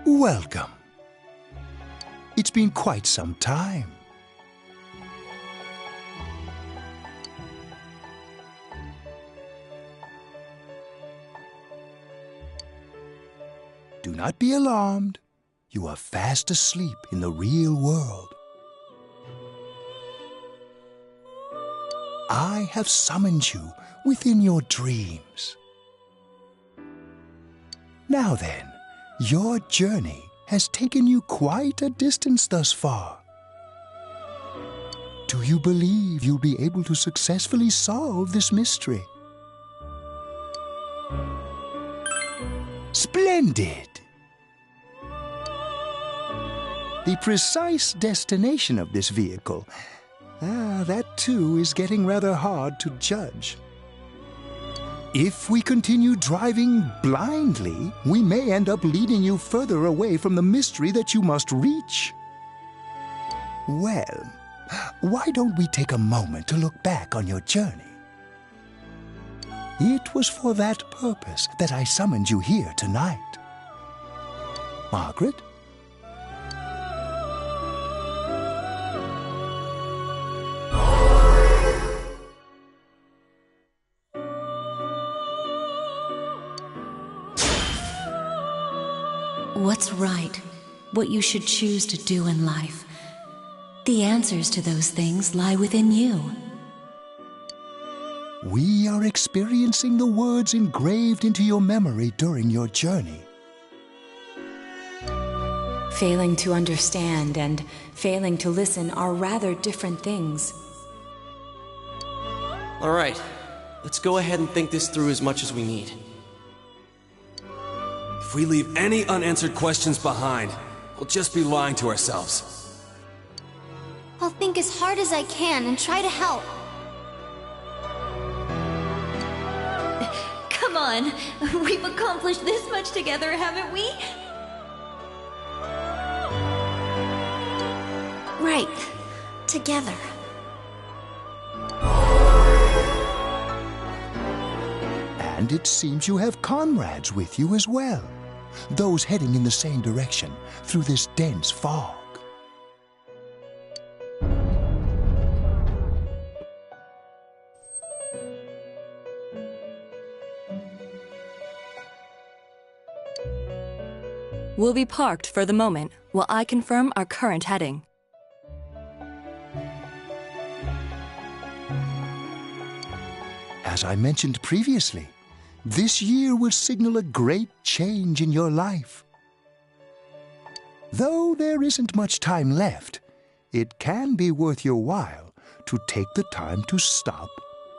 Welcome. It's been quite some time. Do not be alarmed. You are fast asleep in the real world. I have summoned you within your dreams. Now then, your journey has taken you quite a distance thus far. Do you believe you'll be able to successfully solve this mystery? Splendid! The precise destination of this vehicle, that too is getting rather hard to judge. If we continue driving blindly, we may end up leading you further away from the mystery that you must reach. Well, why don't we take a moment to look back on your journey? It was for that purpose that I summoned you here tonight. Margaret? What's right, what you should choose to do in life. The answers to those things lie within you. We are experiencing the words engraved into your memory during your journey. Failing to understand and failing to listen are rather different things. All right, let's go ahead and think this through as much as we need. If we leave any unanswered questions behind, we'll just be lying to ourselves. I'll think as hard as I can and try to help. Come on, we've accomplished this much together, haven't we? Right. Together. And it seems you have comrades with you as well. Those heading in the same direction through this dense fog. We'll be parked for the moment while I confirm our current heading. As I mentioned previously, this year will signal a great change in your life. Though there isn't much time left, it can be worth your while to take the time to stop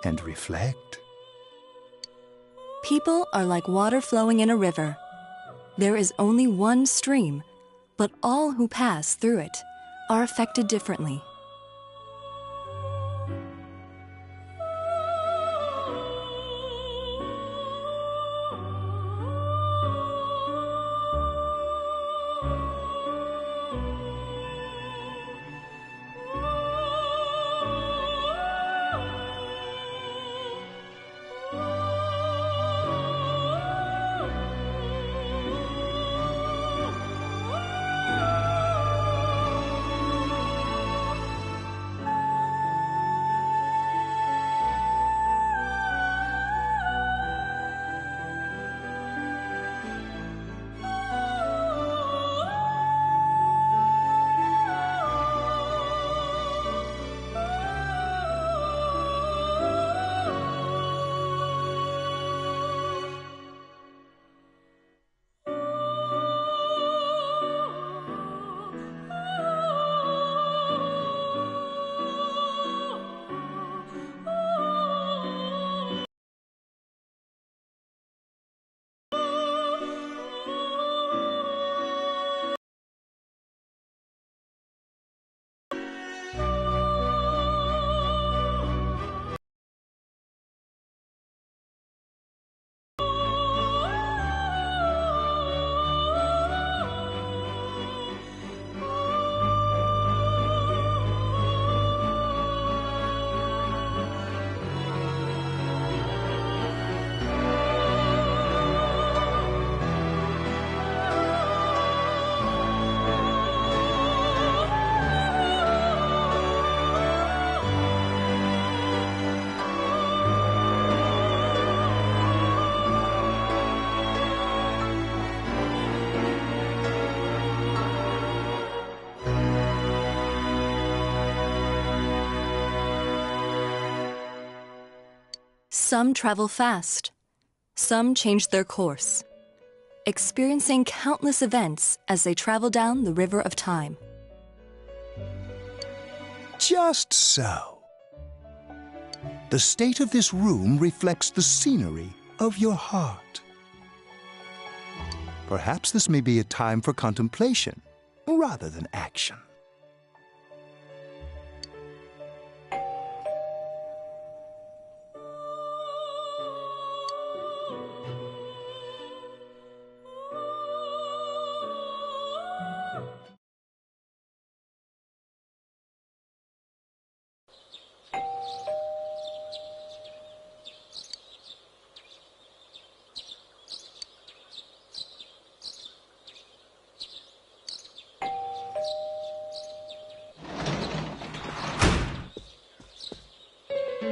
and reflect. People are like water flowing in a river. There is only one stream, but all who pass through it are affected differently. Some travel fast. Some change their course, experiencing countless events as they travel down the river of time. Just so. The state of this room reflects the scenery of your heart. Perhaps this may be a time for contemplation rather than action.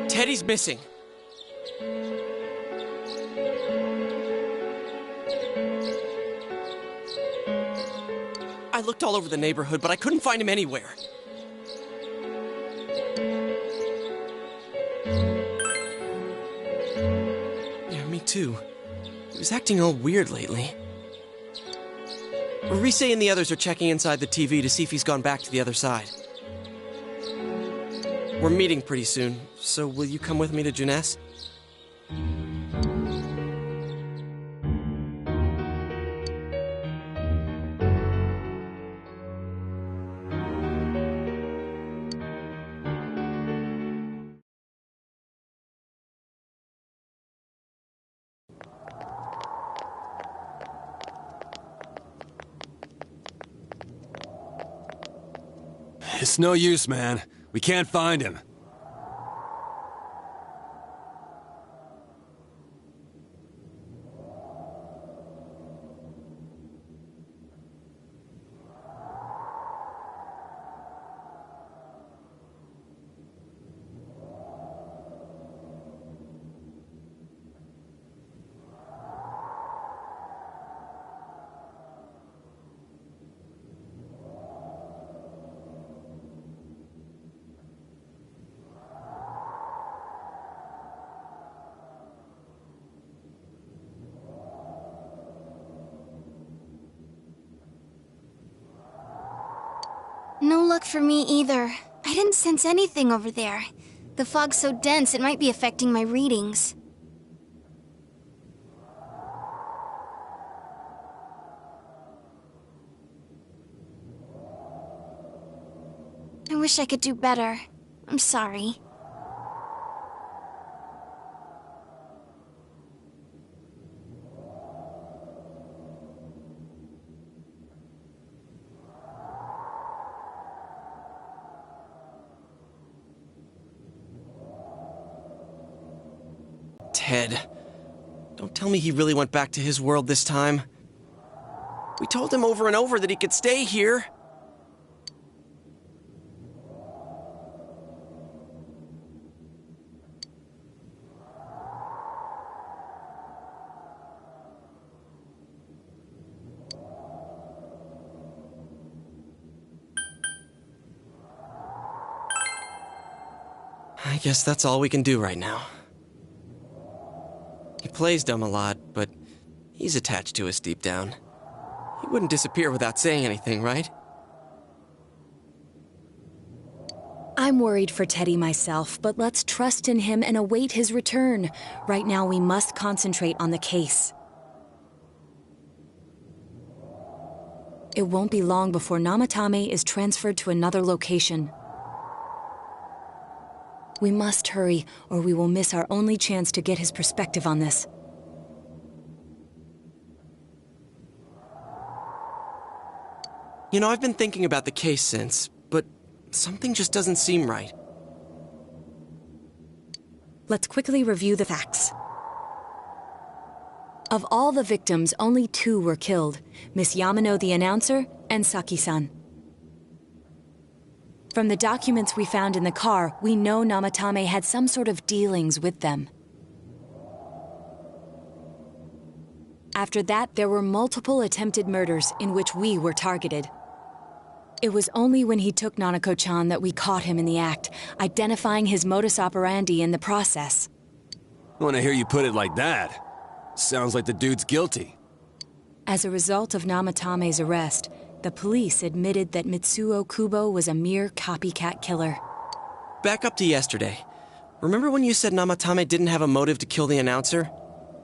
Teddy's missing. I looked all over the neighborhood, but I couldn't find him anywhere. Yeah, me too. He was acting all weird lately. Rise and the others are checking inside the TV to see if he's gone back to the other side. We're meeting pretty soon, so will you come with me to Junes? It's no use, man. We can't find him. No luck for me either. I didn't sense anything over there. The fog's so dense it might be affecting my readings. I wish I could do better. I'm sorry. Ted. Don't tell me he really went back to his world this time. We told him over and over that he could stay here. I guess that's all we can do right now. He plays dumb a lot, but he's attached to us deep down. He wouldn't disappear without saying anything, right? I'm worried for Teddy myself, but let's trust in him and await his return. Right now, we must concentrate on the case. It won't be long before Namatame is transferred to another location. We must hurry, or we will miss our only chance to get his perspective on this. You know, I've been thinking about the case since, but something just doesn't seem right. Let's quickly review the facts. Of all the victims, only 2 were killed, Miss Yamano the announcer and Saki-san. From the documents we found in the car, we know Namatame had some sort of dealings with them. After that, there were multiple attempted murders in which we were targeted. It was only when he took Nanako-chan that we caught him in the act, identifying his modus operandi in the process. When I hear you put it like that, sounds like the dude's guilty. As a result of Namatame's arrest, the police admitted that Mitsuo Kubo was a mere copycat killer. Back up to yesterday. Remember when you said Namatame didn't have a motive to kill the announcer?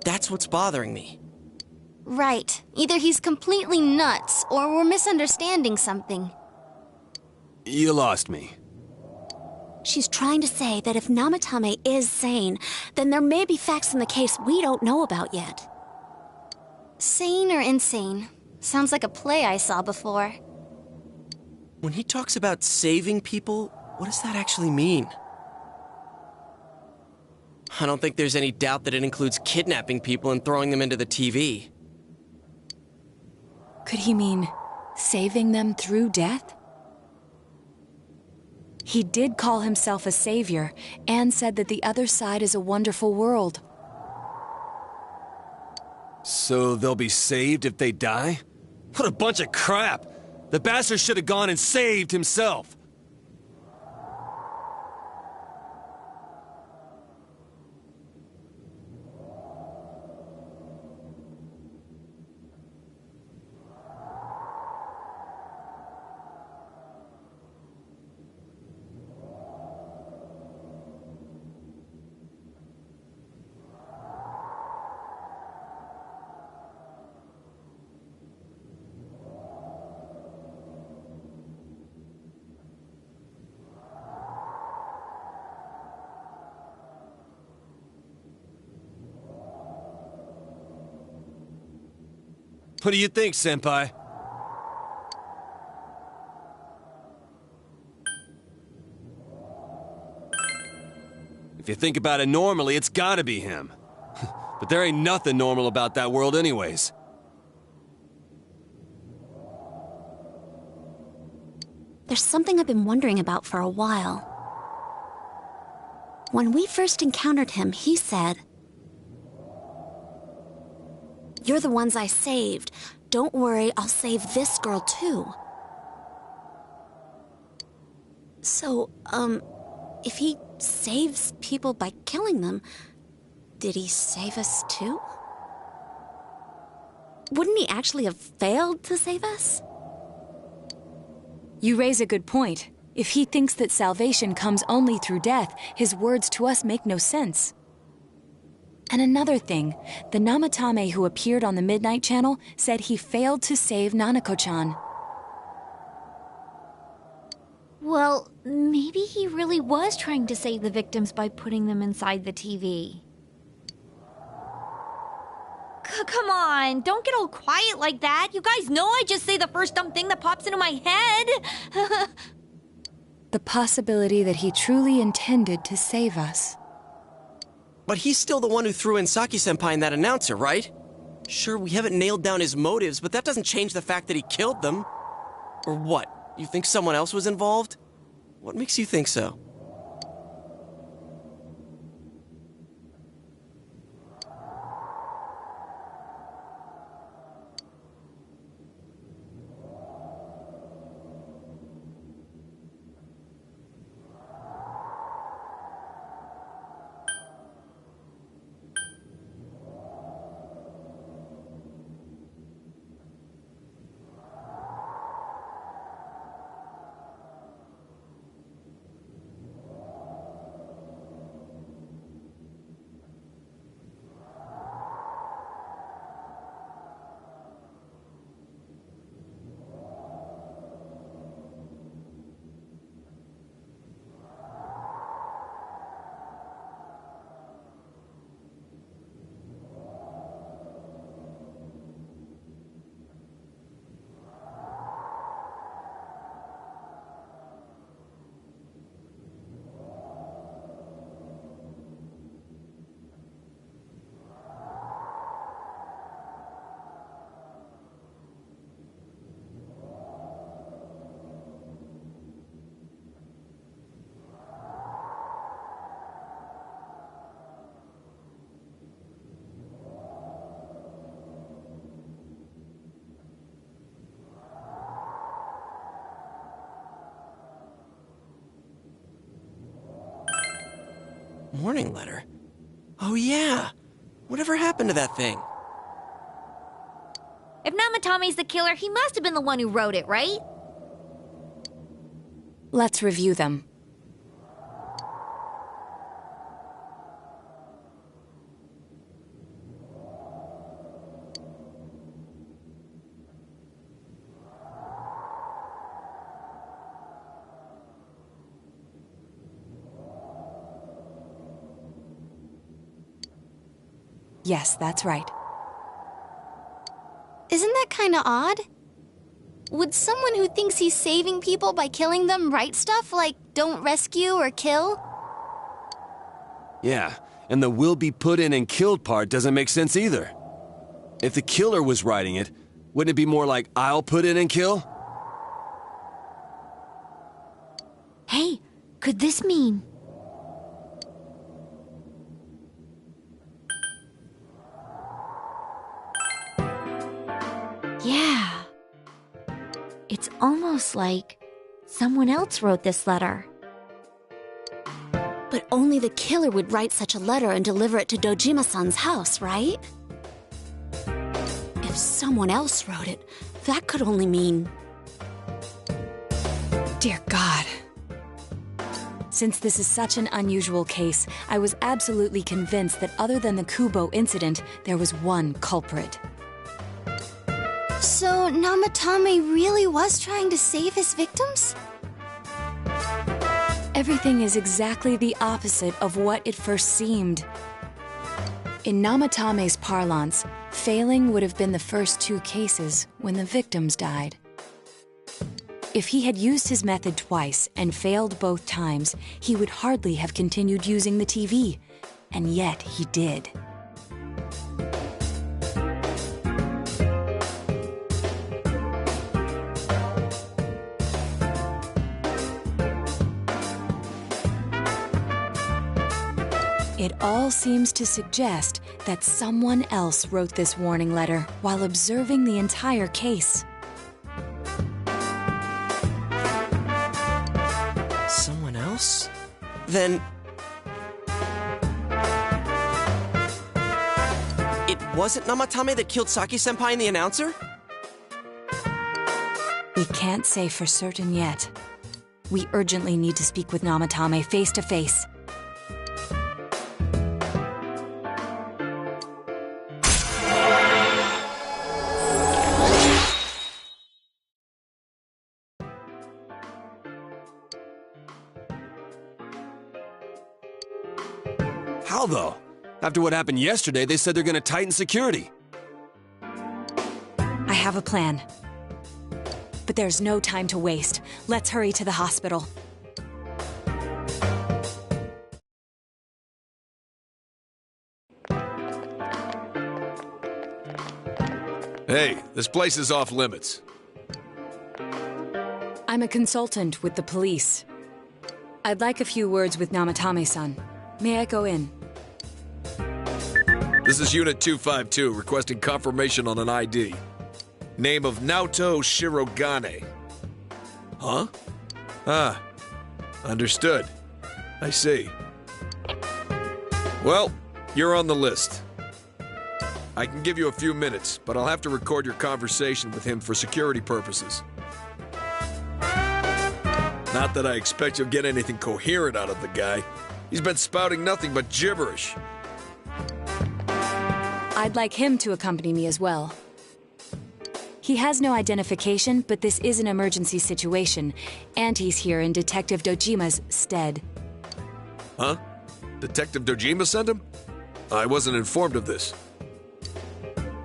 That's what's bothering me. Right. Either he's completely nuts, or we're misunderstanding something. You lost me. She's trying to say that if Namatame is sane, then there may be facts in the case we don't know about yet. Sane or insane? Sounds like a play I saw before. When he talks about saving people, what does that actually mean? I don't think there's any doubt that it includes kidnapping people and throwing them into the TV. Could he mean saving them through death? He did call himself a savior and said that the other side is a wonderful world. So they'll be saved if they die? What a bunch of crap! The bastard should have gone and saved himself! What do you think, Senpai? If you think about it normally, it's gotta be him. But there ain't nothing normal about that world anyways. There's something I've been wondering about for a while. When we first encountered him, he said, "You're the ones I saved. Don't worry, I'll save this girl too." So, if he saves people by killing them, did he save us too? Wouldn't he actually have failed to save us? You raise a good point. If he thinks that salvation comes only through death, his words to us make no sense. And another thing, the Namatame who appeared on the Midnight Channel said he failed to save Nanako-chan. Well, maybe he really was trying to save the victims by putting them inside the TV. Come on, don't get all quiet like that. You guys know I just say the first dumb thing that pops into my head. The possibility that he truly intended to save us. But he's still the one who threw in Saki-senpai and that announcer, right? Sure, we haven't nailed down his motives, but that doesn't change the fact that he killed them. Or what? You think someone else was involved? What makes you think so? Warning letter? Oh yeah. Whatever happened to that thing? If Namatame's the killer, he must have been the one who wrote it, right? Let's review them. Yes, that's right. Isn't that kinda odd? Would someone who thinks he's saving people by killing them write stuff like, don't rescue or kill? Yeah, and the will be put in and killed part doesn't make sense either. If the killer was writing it, wouldn't it be more like, I'll put in and kill? Hey, could this mean... Yeah. It's almost like someone else wrote this letter. But only the killer would write such a letter and deliver it to Dojima-san's house, right? If someone else wrote it, that could only mean... Dear God. Since this is such an unusual case, I was absolutely convinced that other than the Kubo incident, there was one culprit. So Namatame really was trying to save his victims? Everything is exactly the opposite of what it first seemed. In Namatame's parlance, failing would have been the first two cases when the victims died. If he had used his method twice and failed both times, he would hardly have continued using the TV, and yet he did. It all seems to suggest that someone else wrote this warning letter while observing the entire case. Someone else? Then... it wasn't Namatame that killed Saki-senpai and the announcer? We can't say for certain yet. We urgently need to speak with Namatame face to face. How though? After what happened yesterday, they said they're gonna tighten security. I have a plan. But there's no time to waste. Let's hurry to the hospital. Hey, this place is off limits. I'm a consultant with the police. I'd like a few words with Namatame-san. May I go in? This is Unit 252, requesting confirmation on an ID. Name of Naoto Shirogane. Huh? Ah, understood. I see. Well, you're on the list. I can give you a few minutes, but I'll have to record your conversation with him for security purposes. Not that I expect you'll get anything coherent out of the guy. He's been spouting nothing but gibberish. I'd like him to accompany me as well. He has no identification, but this is an emergency situation, and he's here in Detective Dojima's stead. Huh? Detective Dojima sent him? I wasn't informed of this.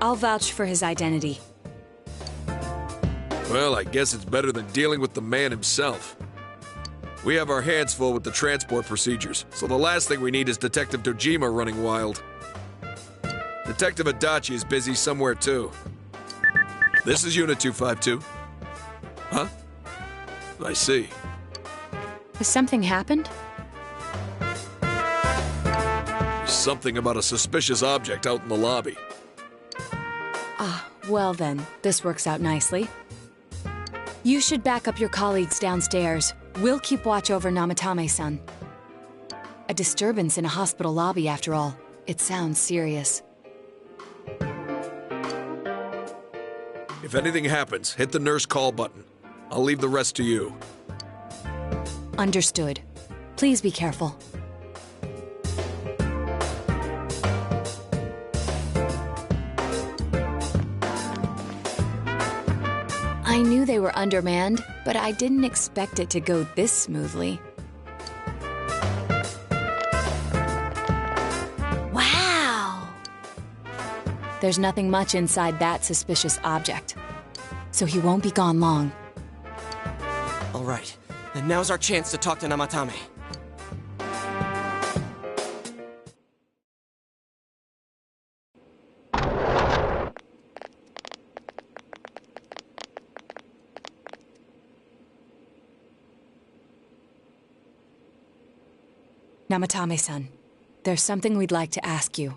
I'll vouch for his identity. Well, I guess it's better than dealing with the man himself. We have our hands full with the transport procedures, so the last thing we need is Detective Dojima running wild. Detective Adachi is busy somewhere too. This is Unit 252. Huh? I see. Has something happened? Something about a suspicious object out in the lobby. Ah, well then, this works out nicely. You should back up your colleagues downstairs. We'll keep watch over Namatame-san. A disturbance in a hospital lobby, after all. It sounds serious. If anything happens, hit the nurse call button. I'll leave the rest to you. Understood. Please be careful. I knew they were undermanned, but I didn't expect it to go this smoothly. Wow! There's nothing much inside that suspicious object, so he won't be gone long. All right, then now's our chance to talk to Namatame. Namatame-san, there's something we'd like to ask you.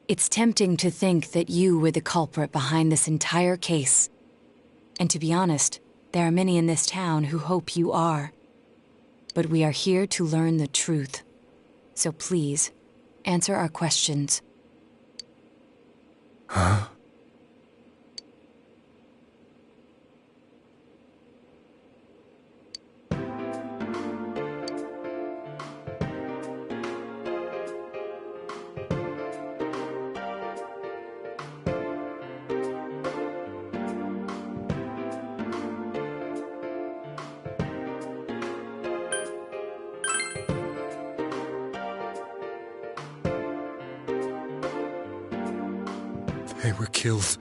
It's tempting to think that you were the culprit behind this entire case. And to be honest, there are many in this town who hope you are. But we are here to learn the truth. So please, answer our questions. Huh? They were killed.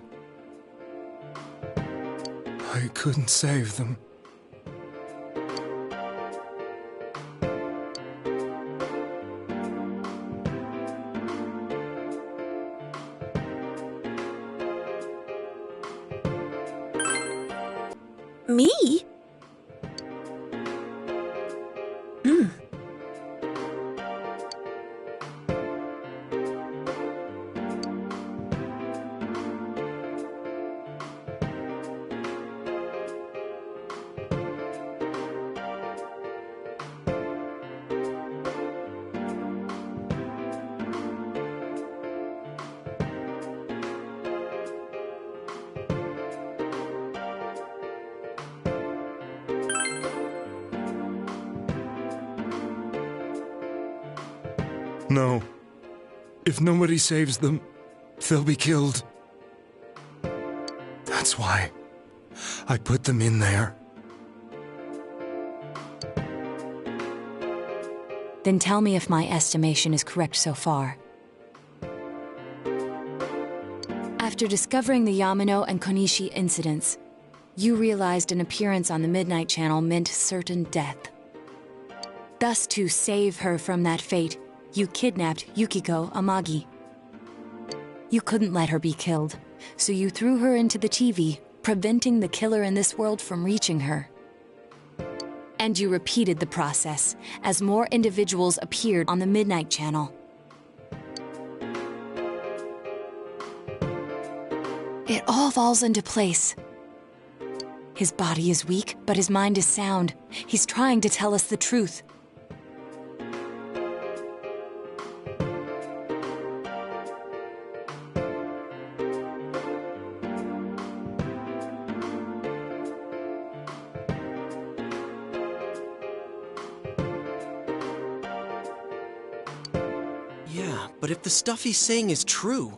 I couldn't save them. Me? No. If nobody saves them, they'll be killed. That's why I put them in there. Then tell me if my estimation is correct so far. After discovering the Yamano and Konishi incidents, you realized an appearance on the Midnight Channel meant certain death. Thus, to save her from that fate, you kidnapped Yukiko Amagi. You couldn't let her be killed, so you threw her into the TV, preventing the killer in this world from reaching her. And you repeated the process as more individuals appeared on the Midnight Channel. It all falls into place. His body is weak, but his mind is sound. He's trying to tell us the truth. Yeah, but if the stuff he's saying is true...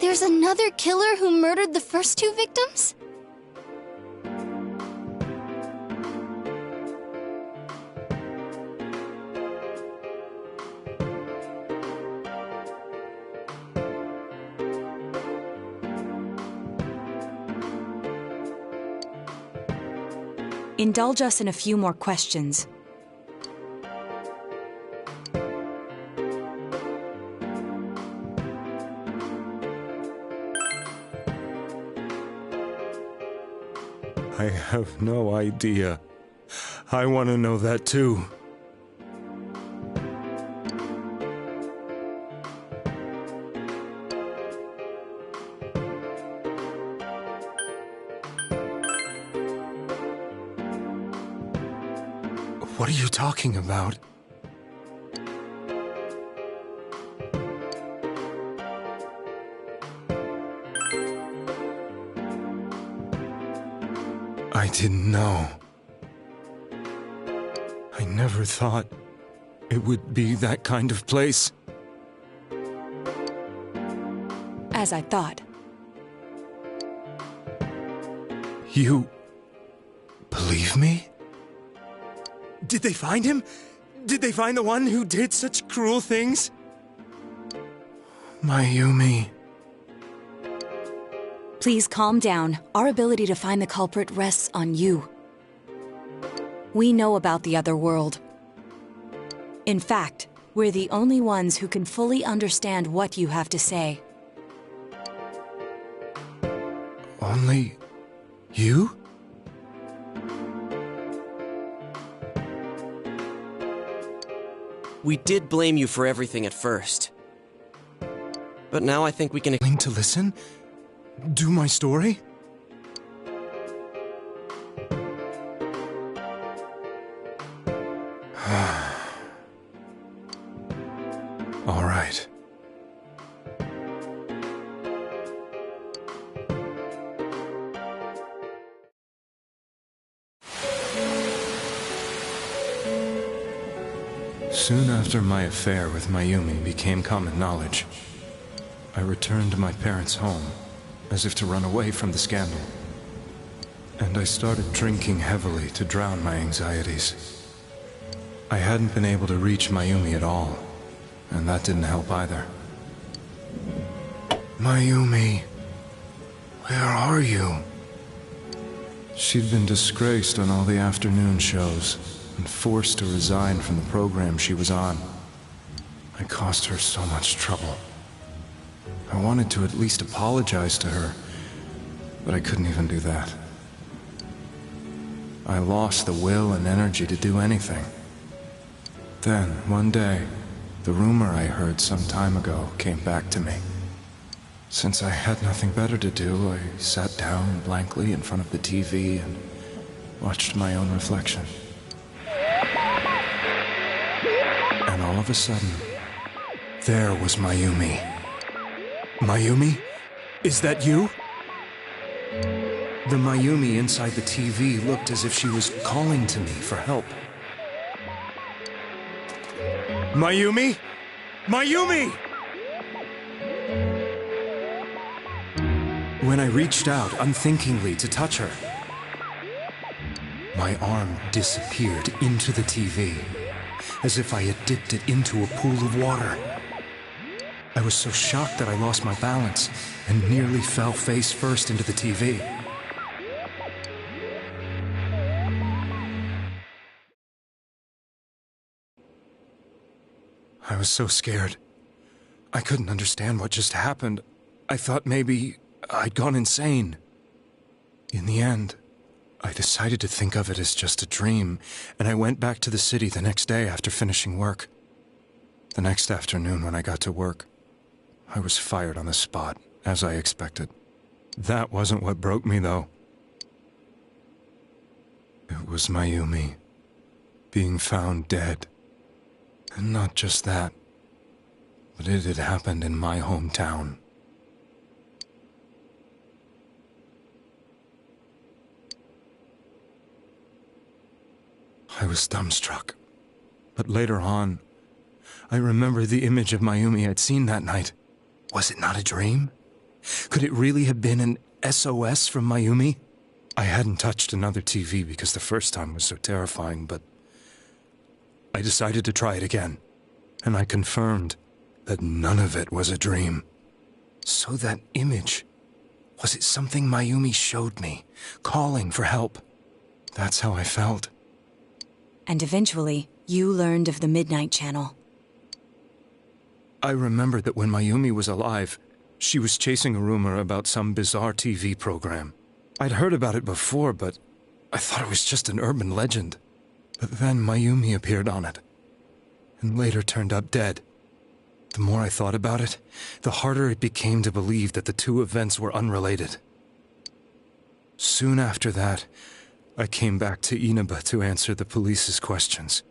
There's another killer who murdered the first two victims? Indulge us in a few more questions. I have no idea. I want to know that too. What are you talking about? I didn't know. I never thought it would be that kind of place. As I thought. You believe me? Did they find him? Did they find the one who did such cruel things? Mayumi. Please calm down. Our ability to find the culprit rests on you. We know about the other world. In fact, we're the only ones who can fully understand what you have to say. Only you? We did blame you for everything at first. But now I think we can... Willing to listen? Do my story? All right. Soon after my affair with Mayumi became common knowledge, I returned to my parents' home, as if to run away from the scandal. And I started drinking heavily to drown my anxieties. I hadn't been able to reach Mayumi at all, and that didn't help either. Mayumi, where are you? She'd been disgraced on all the afternoon shows, and forced to resign from the program she was on. I caused her so much trouble. I wanted to at least apologize to her, but I couldn't even do that. I lost the will and energy to do anything. Then, one day, the rumor I heard some time ago came back to me. Since I had nothing better to do, I sat down blankly in front of the TV and watched my own reflection. And all of a sudden, there was Mayumi. Mayumi? Is that you? The Mayumi inside the TV looked as if she was calling to me for help. Mayumi? Mayumi! When I reached out unthinkingly to touch her, my arm disappeared into the TV, as if I had dipped it into a pool of water. I was so shocked that I lost my balance and nearly fell face first into the TV. I was so scared. I couldn't understand what just happened. I thought maybe I'd gone insane. In the end, I decided to think of it as just a dream, and I went back to the city the next day after finishing work. The next afternoon when I got to work, I was fired on the spot, as I expected. That wasn't what broke me, though. It was Mayumi being found dead. And not just that, but it had happened in my hometown. I was dumbstruck. But later on, I remembered the image of Mayumi I'd seen that night. Was it not a dream? Could it really have been an SOS from Mayumi? I hadn't touched another TV because the first time was so terrifying, but I decided to try it again, and I confirmed that none of it was a dream. So that image, was it something Mayumi showed me, calling for help? That's how I felt. And eventually, you learned of the Midnight Channel. I remembered that when Mayumi was alive, she was chasing a rumor about some bizarre TV program. I'd heard about it before, but I thought it was just an urban legend. But then Mayumi appeared on it, and later turned up dead. The more I thought about it, the harder it became to believe that the two events were unrelated. Soon after that, I came back to Inaba to answer the police's questions.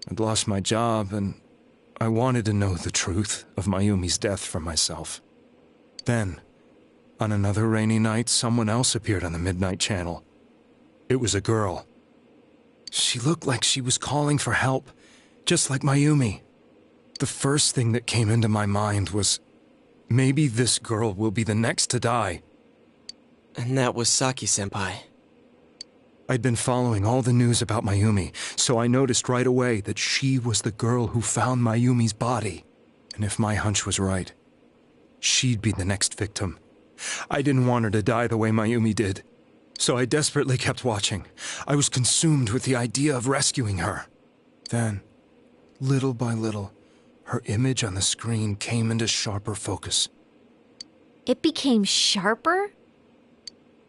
I'd lost my job, and I wanted to know the truth of Mayumi's death for myself. Then, on another rainy night, someone else appeared on the Midnight Channel. It was a girl. She looked like she was calling for help, just like Mayumi. The first thing that came into my mind was, maybe this girl will be the next to die. And that was Saki-senpai. I'd been following all the news about Mayumi, so I noticed right away that she was the girl who found Mayumi's body. And if my hunch was right, she'd be the next victim. I didn't want her to die the way Mayumi did, so I desperately kept watching. I was consumed with the idea of rescuing her. Then, little by little, her image on the screen came into sharper focus. It became sharper?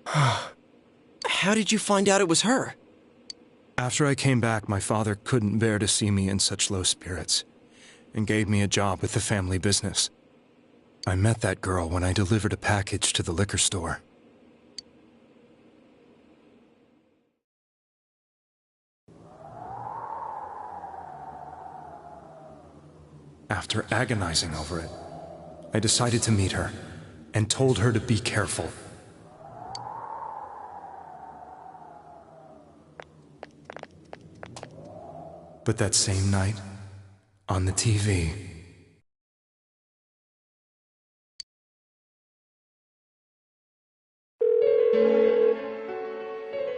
How did you find out it was her? After I came back, my father couldn't bear to see me in such low spirits, and gave me a job with the family business. I met that girl when I delivered a package to the liquor store. After agonizing over it, I decided to meet her, and told her to be careful. But that same night, on the TV,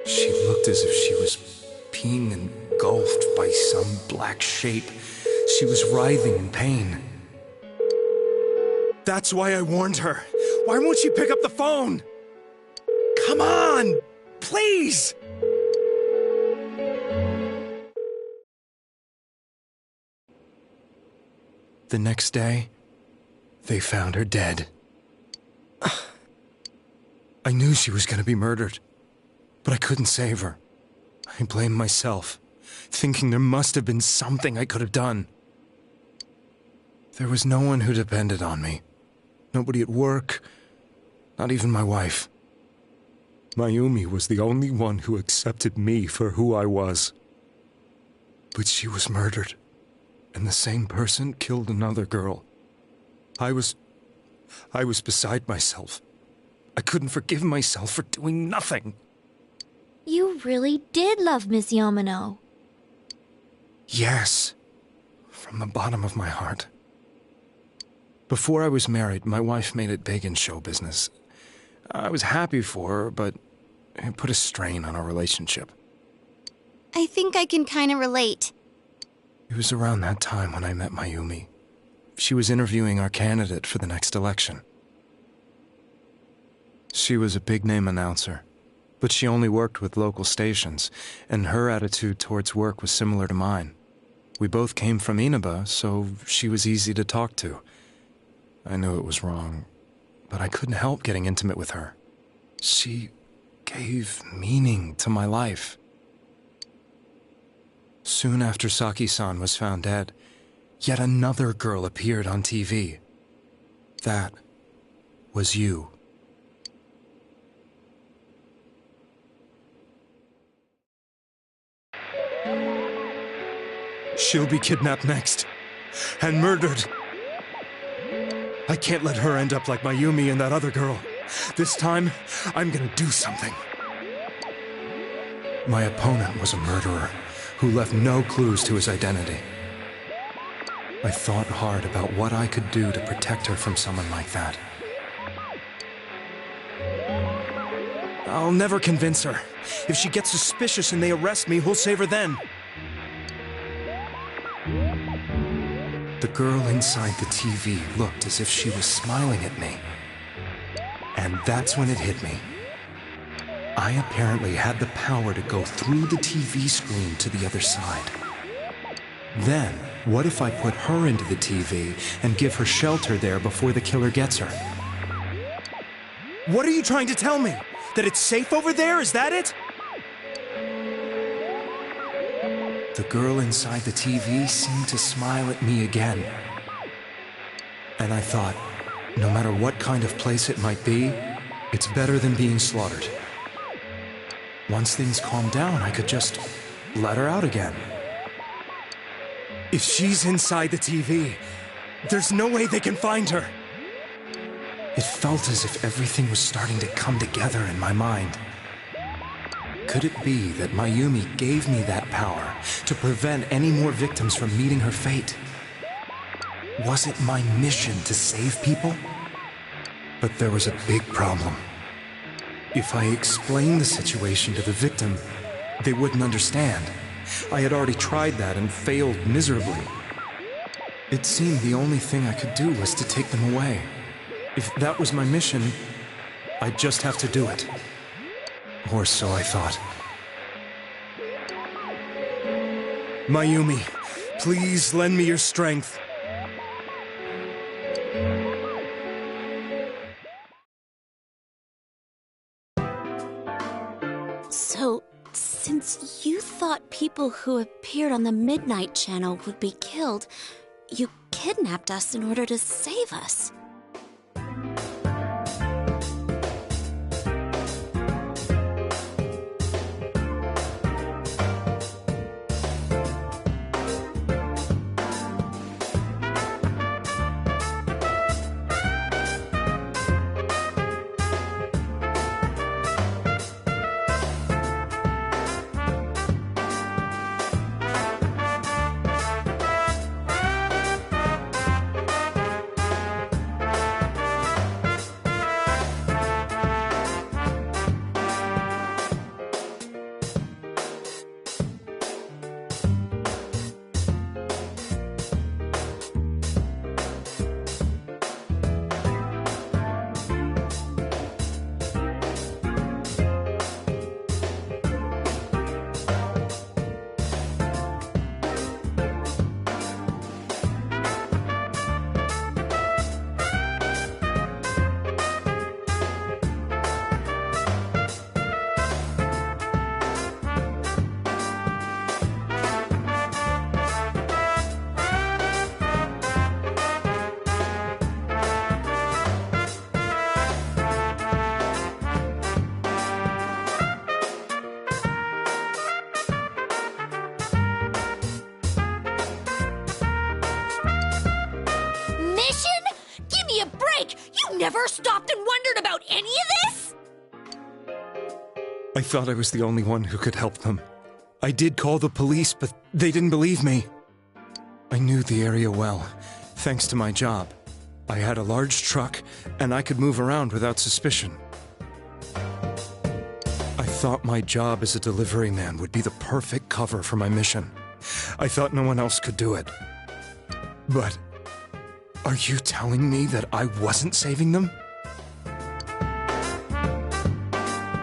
she looked as if she was being engulfed by some black shape. She was writhing in pain. That's why I warned her. Why won't she pick up the phone? Come on, please! The next day, they found her dead. I knew she was going to be murdered, but I couldn't save her. I blamed myself, thinking there must have been something I could have done. There was no one who depended on me. Nobody at work, not even my wife. Mayumi was the only one who accepted me for who I was. But she was murdered, and the same person killed another girl. I was beside myself. I couldn't forgive myself for doing nothing. You really did love Miss Yamano. Yes, from the bottom of my heart. Before I was married, my wife made it big in show business. I was happy for her, but it put a strain on our relationship. I think I can kind of relate. It was around that time when I met Mayumi. She was interviewing our candidate for the next election. She was a big-name announcer, but she only worked with local stations, and her attitude towards work was similar to mine. We both came from Inaba, so she was easy to talk to. I knew it was wrong, but I couldn't help getting intimate with her. She gave meaning to my life. Soon after Saki-san was found dead, yet another girl appeared on TV. That was you. She'll be kidnapped next, and murdered. I can't let her end up like Mayumi and that other girl. This time, I'm gonna do something. My opponent was a murderer who left no clues to his identity. I thought hard about what I could do to protect her from someone like that. I'll never convince her. If she gets suspicious and they arrest me, who'll save her then? The girl inside the TV looked as if she was smiling at me. And that's when it hit me. I apparently had the power to go through the TV screen to the other side. Then, what if I put her into the TV and give her shelter there before the killer gets her? What are you trying to tell me? That it's safe over there? Is that it? The girl inside the TV seemed to smile at me again. And I thought, no matter what kind of place it might be, it's better than being slaughtered. Once things calmed down, I could just let her out again. If she's inside the TV, there's no way they can find her. It felt as if everything was starting to come together in my mind. Could it be that Mayumi gave me that power to prevent any more victims from meeting her fate? Was it my mission to save people? But there was a big problem. If I explained the situation to the victim, they wouldn't understand. I had already tried that and failed miserably. It seemed the only thing I could do was to take them away. If that was my mission, I'd just have to do it. Or so I thought. Mayumi, please lend me your strength. So, since you thought people who appeared on the Midnight Channel would be killed, you kidnapped us in order to save us. Never stopped and wondered about any of this? I thought I was the only one who could help them. I did call the police, but they didn't believe me. I knew the area well, thanks to my job. I had a large truck, and I could move around without suspicion. I thought my job as a delivery man would be the perfect cover for my mission. I thought no one else could do it. But are you telling me that I wasn't saving them?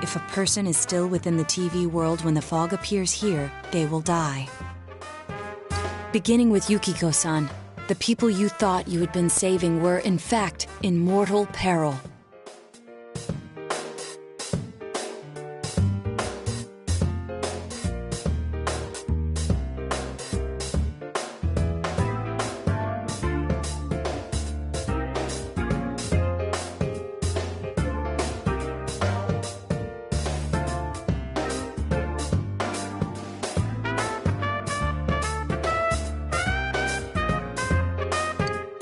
If a person is still within the TV world when the fog appears here, they will die. Beginning with Yukiko-san, the people you thought you had been saving were, in fact, in mortal peril.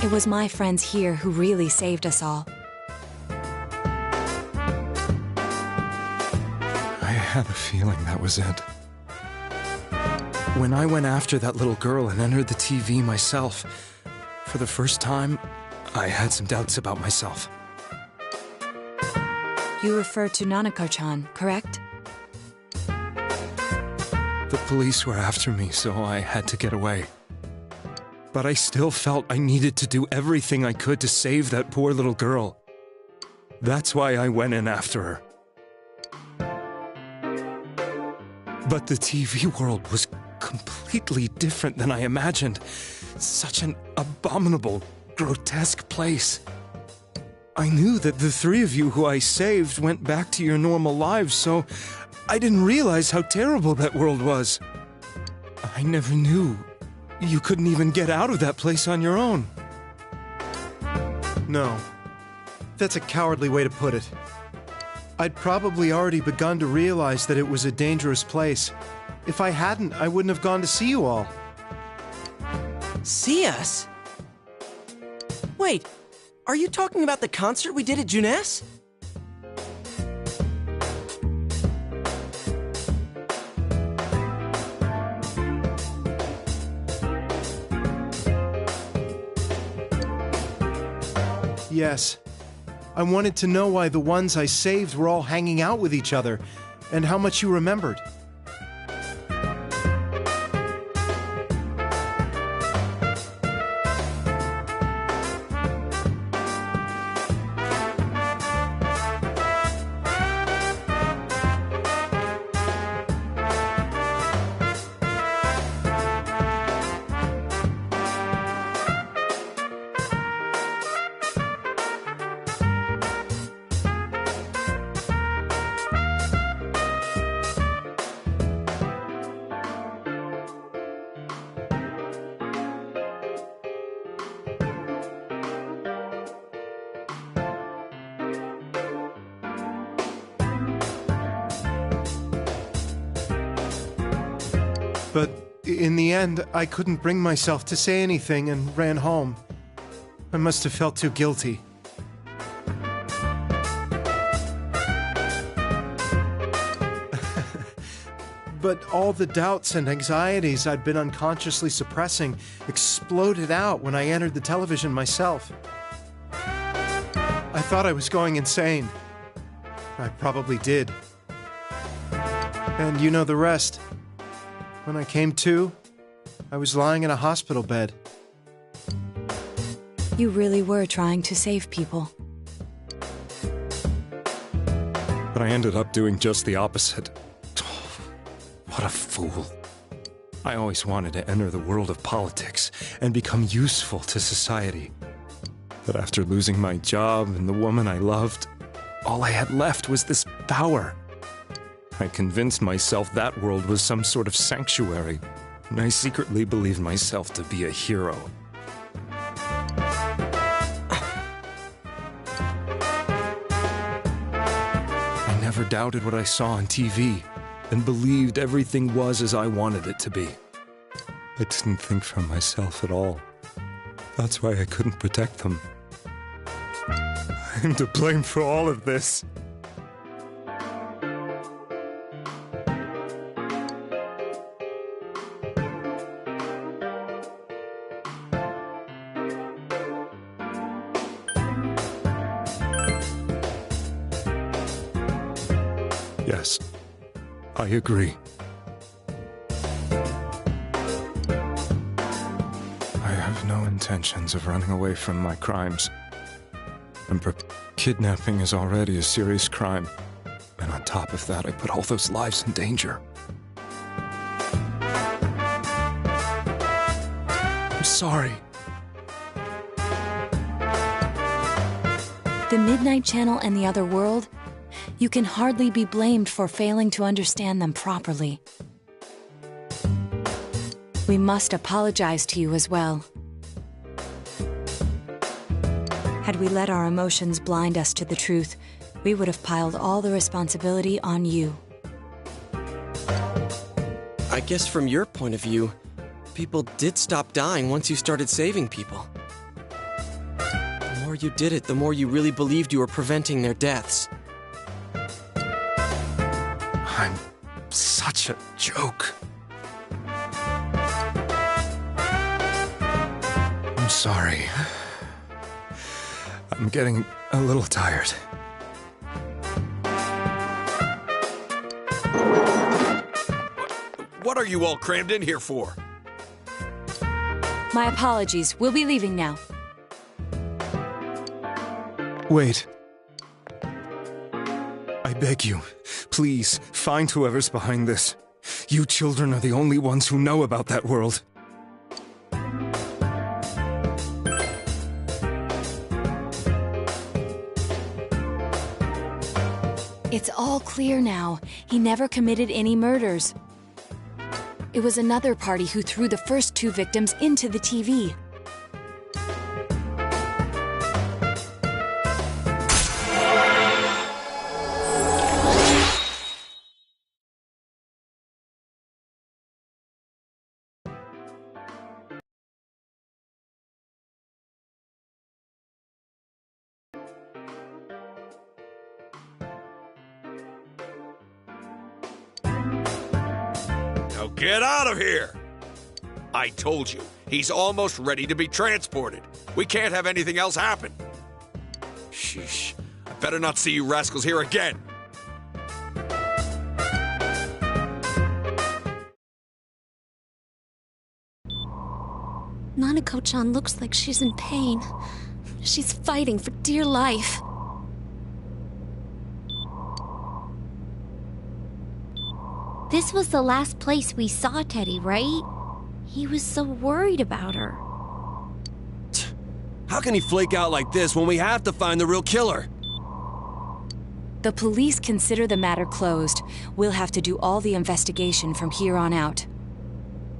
It was my friends here who really saved us all. I had a feeling that was it. When I went after that little girl and entered the TV myself, for the first time, I had some doubts about myself. You refer to Nanakar-chan, correct? The police were after me, so I had to get away. But I still felt I needed to do everything I could to save that poor little girl. That's why I went in after her. But the TV world was completely different than I imagined. Such an abominable, grotesque place. I knew that the three of you who I saved went back to your normal lives, so I didn't realize how terrible that world was. I never knew you couldn't even get out of that place on your own. No. That's a cowardly way to put it. I'd probably already begun to realize that it was a dangerous place. If I hadn't, I wouldn't have gone to see you all. See us? Wait, are you talking about the concert we did at Junes? Yes. I wanted to know why the ones I saved were all hanging out with each other, and how much you remembered. But in the end, I couldn't bring myself to say anything and ran home. I must have felt too guilty. But all the doubts and anxieties I'd been unconsciously suppressing exploded out when I entered the television myself. I thought I was going insane. I probably did. And you know the rest. When I came to, I was lying in a hospital bed. You really were trying to save people. But I ended up doing just the opposite. What a fool. I always wanted to enter the world of politics and become useful to society. But after losing my job and the woman I loved, all I had left was this power. I convinced myself that world was some sort of sanctuary, and I secretly believed myself to be a hero. I never doubted what I saw on TV, and believed everything was as I wanted it to be. I didn't think for myself at all. That's why I couldn't protect them. I'm to blame for all of this. Yes, I agree. I have no intentions of running away from my crimes. And kidnapping is already a serious crime. And on top of that, I put all those lives in danger. I'm sorry. The Midnight Channel and the other world, you can hardly be blamed for failing to understand them properly. We must apologize to you as well. Had we let our emotions blind us to the truth, we would have piled all the responsibility on you. I guess from your point of view, people did stop dying once you started saving people. The more you did it, the more you really believed you were preventing their deaths. I'm such a joke. I'm sorry. I'm getting a little tired. What are you all crammed in here for? My apologies. We'll be leaving now. Wait. I beg you, please, find whoever's behind this. You children are the only ones who know about that world. It's all clear now. He never committed any murders. It was another party who threw the first 2 victims into the TV. Now get out of here! I told you, he's almost ready to be transported. We can't have anything else happen. Sheesh. I better not see you rascals here again. Nanako-chan looks like she's in pain. She's fighting for dear life. This was the last place we saw Teddy, right? He was so worried about her. How can he flake out like this when we have to find the real killer? The police consider the matter closed. We'll have to do all the investigation from here on out.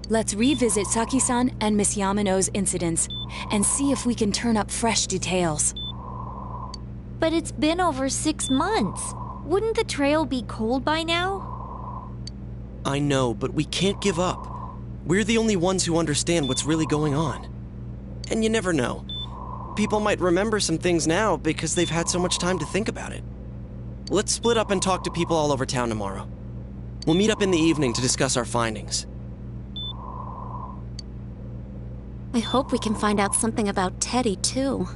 Let's revisit Saki-san and Miss Yamano's incidents and see if we can turn up fresh details. But it's been over 6 months. Wouldn't the trail be cold by now? I know, but we can't give up. We're the only ones who understand what's really going on. And you never know. People might remember some things now because they've had so much time to think about it. Let's split up and talk to people all over town tomorrow. We'll meet up in the evening to discuss our findings. I hope we can find out something about Teddy, too.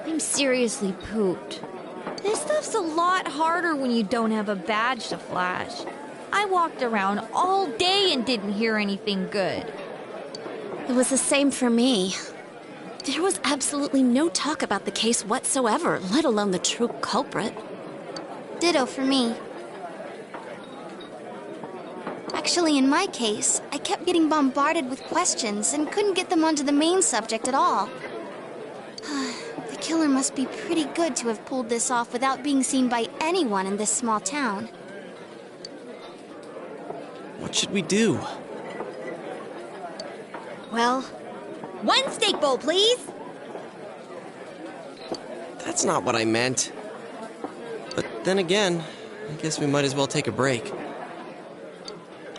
I'm seriously pooped. This stuff's a lot harder when you don't have a badge to flash. I walked around all day and didn't hear anything good. It was the same for me. There was absolutely no talk about the case whatsoever, let alone the true culprit. Ditto for me. Actually, in my case, I kept getting bombarded with questions and couldn't get them onto the main subject at all. The killer must be pretty good to have pulled this off without being seen by anyone in this small town. What should we do? Well, one steak bowl, please. That's not what I meant. But then again, I guess we might as well take a break.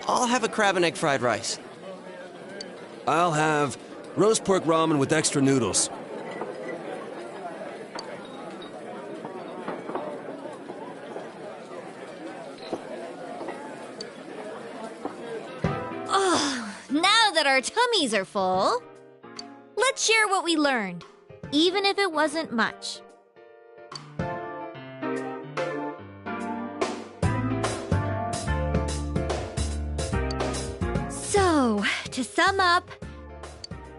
I'll have a crab and egg fried rice. I'll have roast pork ramen with extra noodles. Now that our tummies are full, let's share what we learned, even if it wasn't much. So, to sum up,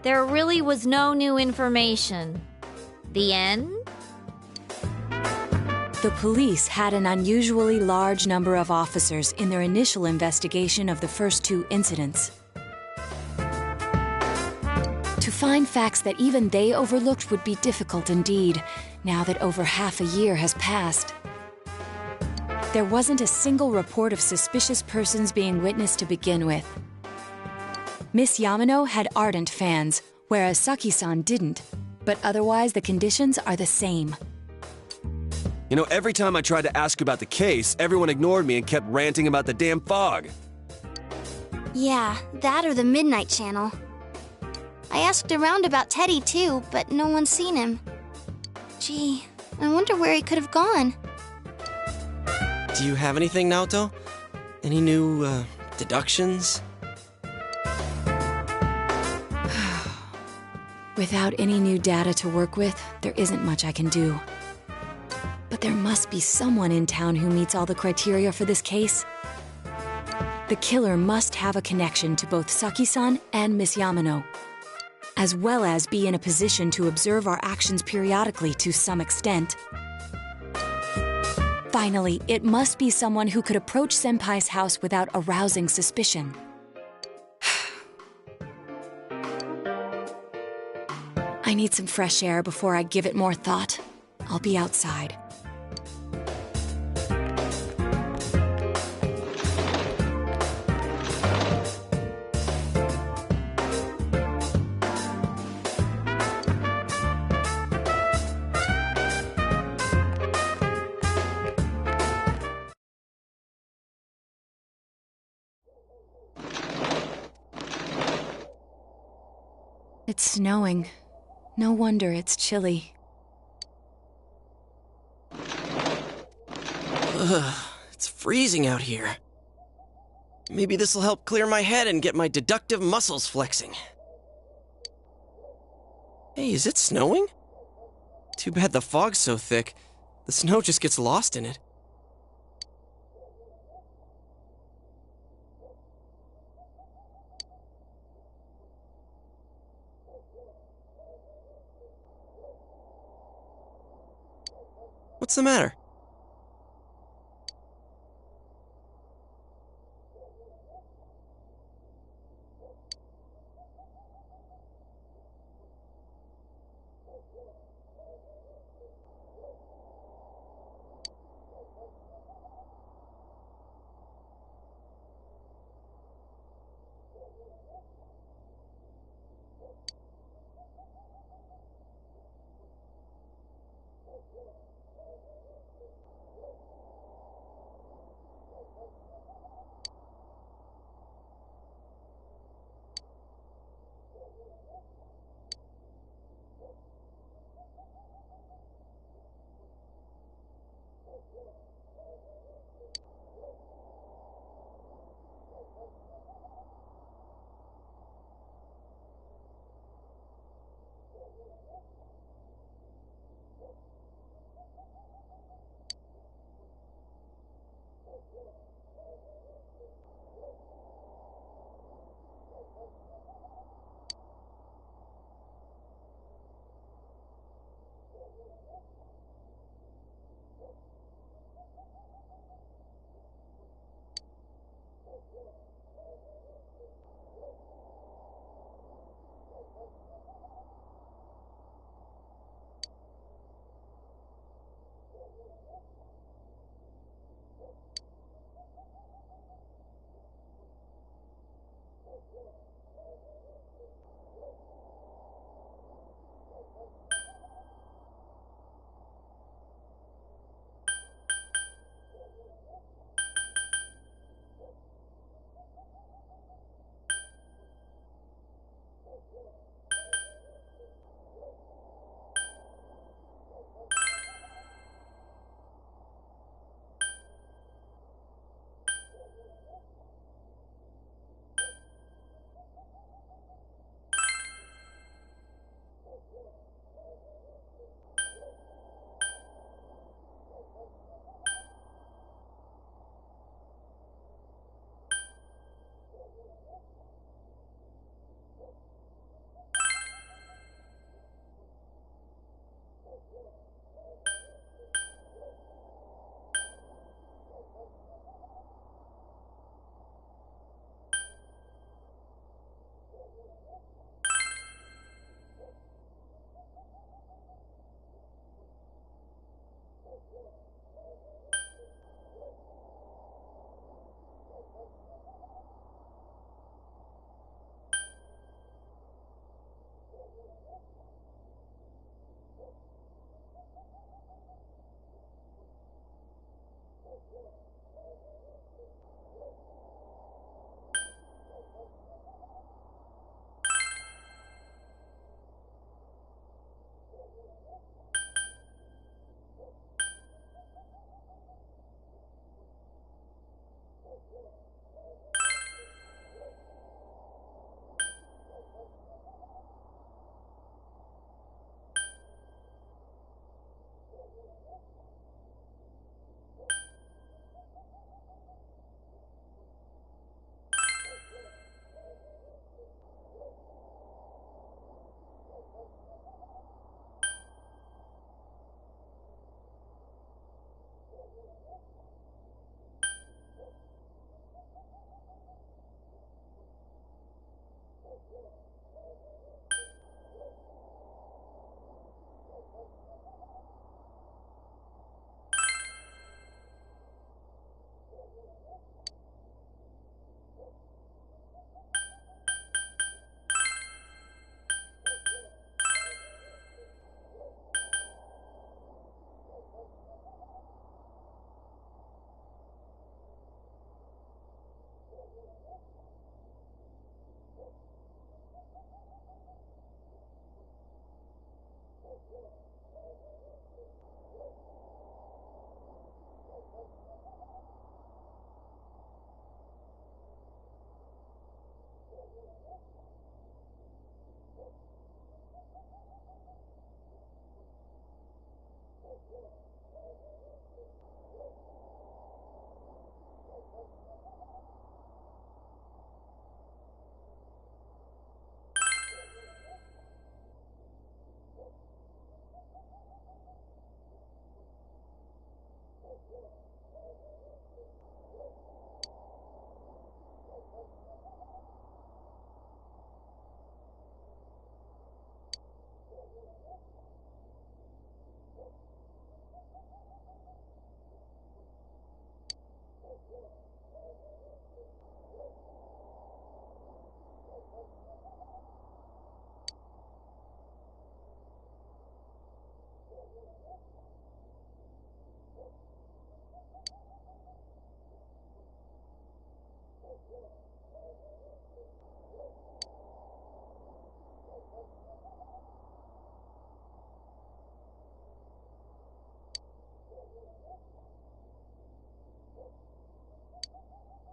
there really was no new information. The end? The police had an unusually large number of officers in their initial investigation of the first two incidents. To find facts that even they overlooked would be difficult indeed, now that over half a year has passed. There wasn't a single report of suspicious persons being witnessed to begin with. Miss Yamano had ardent fans, whereas Saki-san didn't. But otherwise, the conditions are the same. You know, every time I tried to ask about the case, everyone ignored me and kept ranting about the damn fog. Yeah, that or the Midnight Channel. I asked around about Teddy too, but no one's seen him. Gee, I wonder where he could have gone. Do you have anything, Naoto? Any new, deductions? Without any new data to work with, there isn't much I can do. But there must be someone in town who meets all the criteria for this case. The killer must have a connection to both Saki-san and Miss Yamano, as well as be in a position to observe our actions periodically to some extent. Finally, it must be someone who could approach Senpai's house without arousing suspicion. I need some fresh air before I give it more thought. I'll be outside. It's snowing. No wonder it's chilly. Ugh, it's freezing out here. Maybe this'll help clear my head and get my deductive muscles flexing. Hey, is it snowing? Too bad the fog's so thick. The snow just gets lost in it. What's the matter?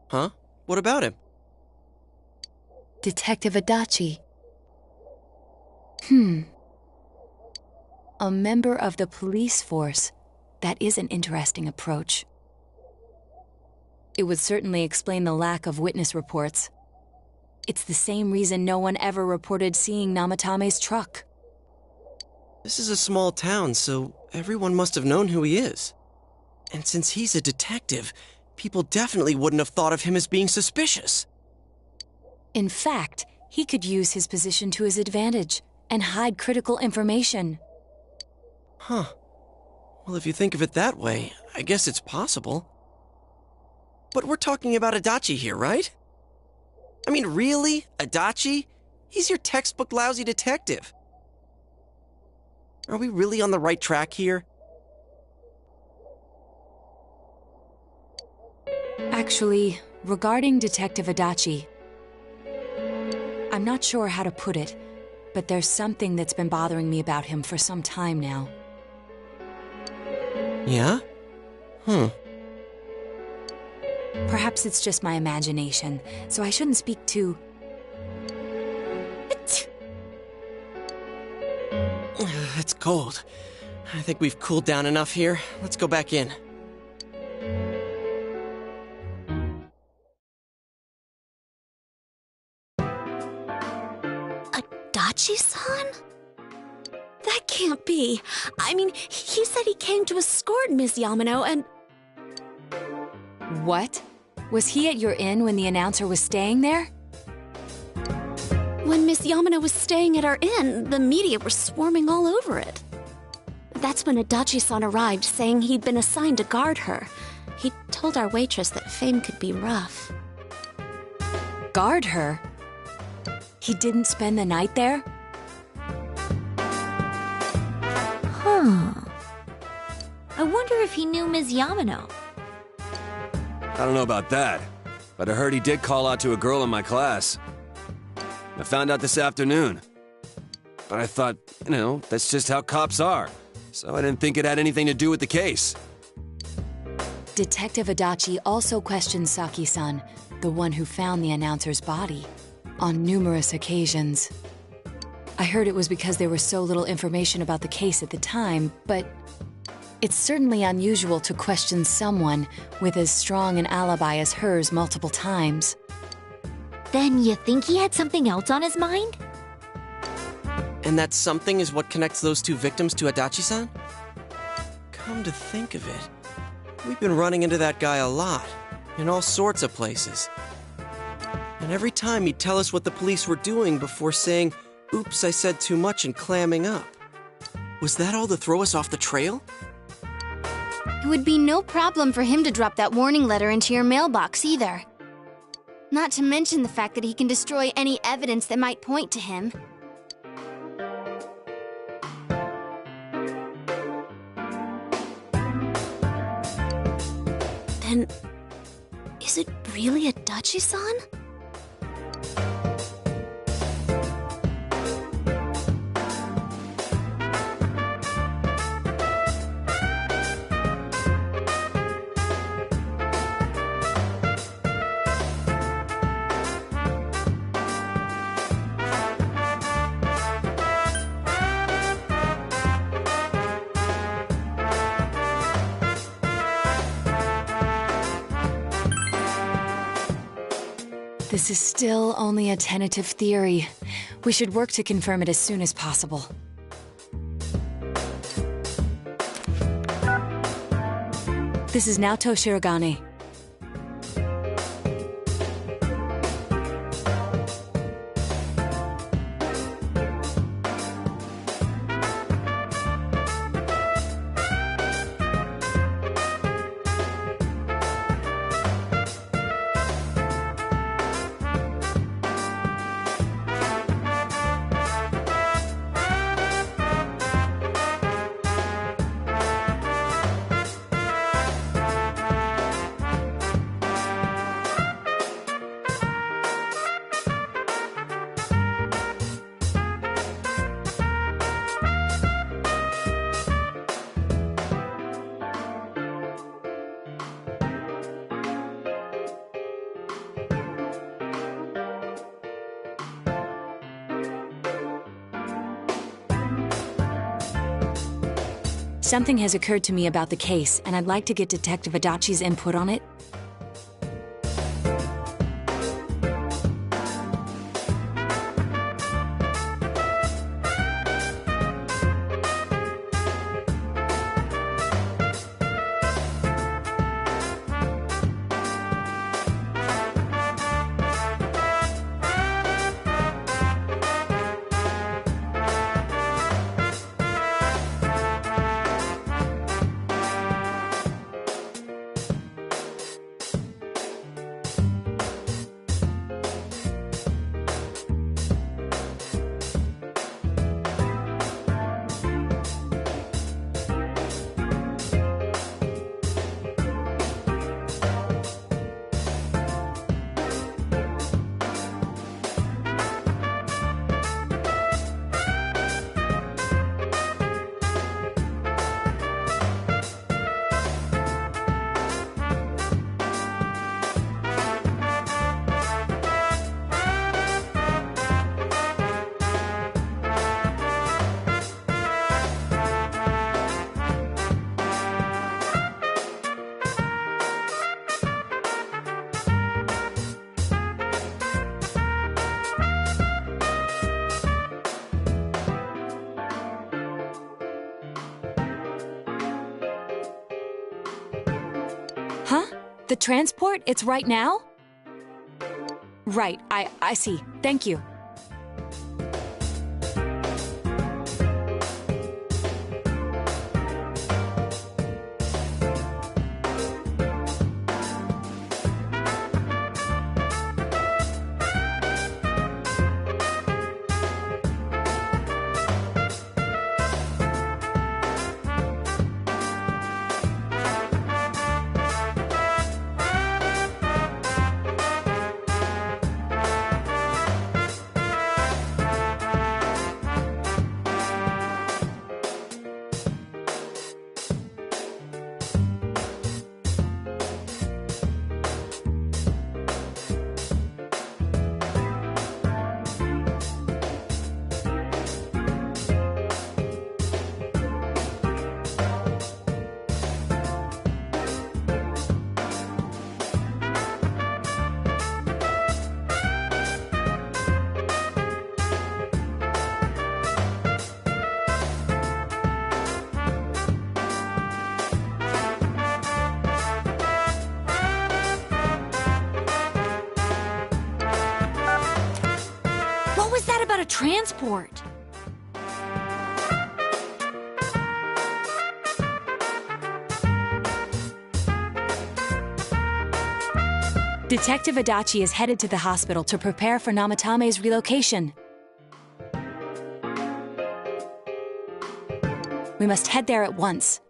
Huh? What about him? Detective Adachi. A member of the police force. That is an interesting approach. It would certainly explain the lack of witness reports. It's the same reason no one ever reported seeing Namatame's truck. This is a small town, so everyone must have known who he is. And since he's a detective, people definitely wouldn't have thought of him as being suspicious. In fact, he could use his position to his advantage and hide critical information. Huh. Well, if you think of it that way, I guess it's possible. But we're talking about Adachi here, right? I mean, really? Adachi? He's your textbook lousy detective. Are we really on the right track here? Actually, regarding Detective Adachi, I'm not sure how to put it, but there's something that's been bothering me about him for some time now. Yeah? Perhaps it's just my imagination, so I shouldn't speak too... It's cold. I think we've cooled down enough here. Let's go back in. Adachi-san? That can't be. I mean, he said he came to escort Ms. Yamano and... What? Was he at your inn when the announcer was staying there? When Miss Yamano was staying at our inn, the media were swarming all over it. That's when Adachi-san arrived, saying he'd been assigned to guard her. He told our waitress that fame could be rough. Guard her? He didn't spend the night there? I wonder if he knew Ms. Yamano. I don't know about that, but I heard he did call out to a girl in my class. I found out this afternoon. But I thought, that's just how cops are. So I didn't think it had anything to do with the case. Detective Adachi also questioned Saki-san, the one who found the announcer's body, on numerous occasions. I heard it was because there was so little information about the case at the time, but it's certainly unusual to question someone with as strong an alibi as hers multiple times. Then you think he had something else on his mind? And that something is what connects those two victims to Adachi-san? Come to think of it, we've been running into that guy a lot, in all sorts of places. And every time he'd tell us what the police were doing before saying, "Oops, I said too much," and clamming up. Was that all to throw us off the trail? It would be no problem for him to drop that warning letter into your mailbox either. Not to mention the fact that he can destroy any evidence that might point to him. Then, is it really Adachi-san? This is still only a tentative theory. We should work to confirm it as soon as possible. This is Naoto Shirogane. Something has occurred to me about the case, and I'd like to get Detective Adachi's input on it. Huh? The transport? It's right now? Right, I see. Thank you. A transport. Detective Adachi is headed to the hospital to prepare for Namatame's relocation. We must head there at once.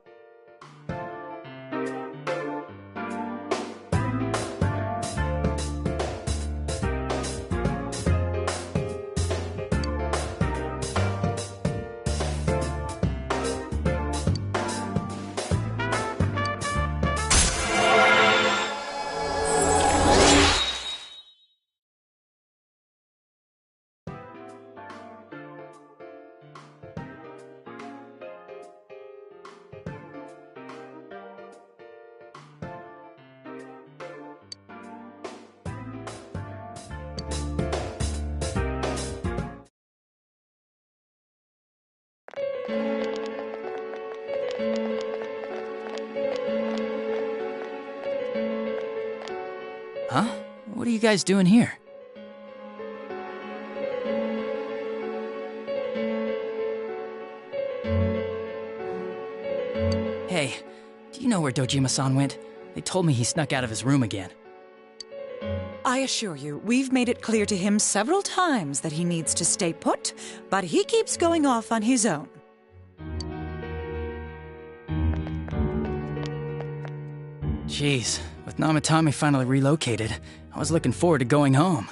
Huh? What are you guys doing here? Hey, do you know where Dojima-san went? They told me he snuck out of his room again. I assure you, we've made it clear to him several times that he needs to stay put, but he keeps going off on his own. Jeez, with Namatame finally relocated, I was looking forward to going home.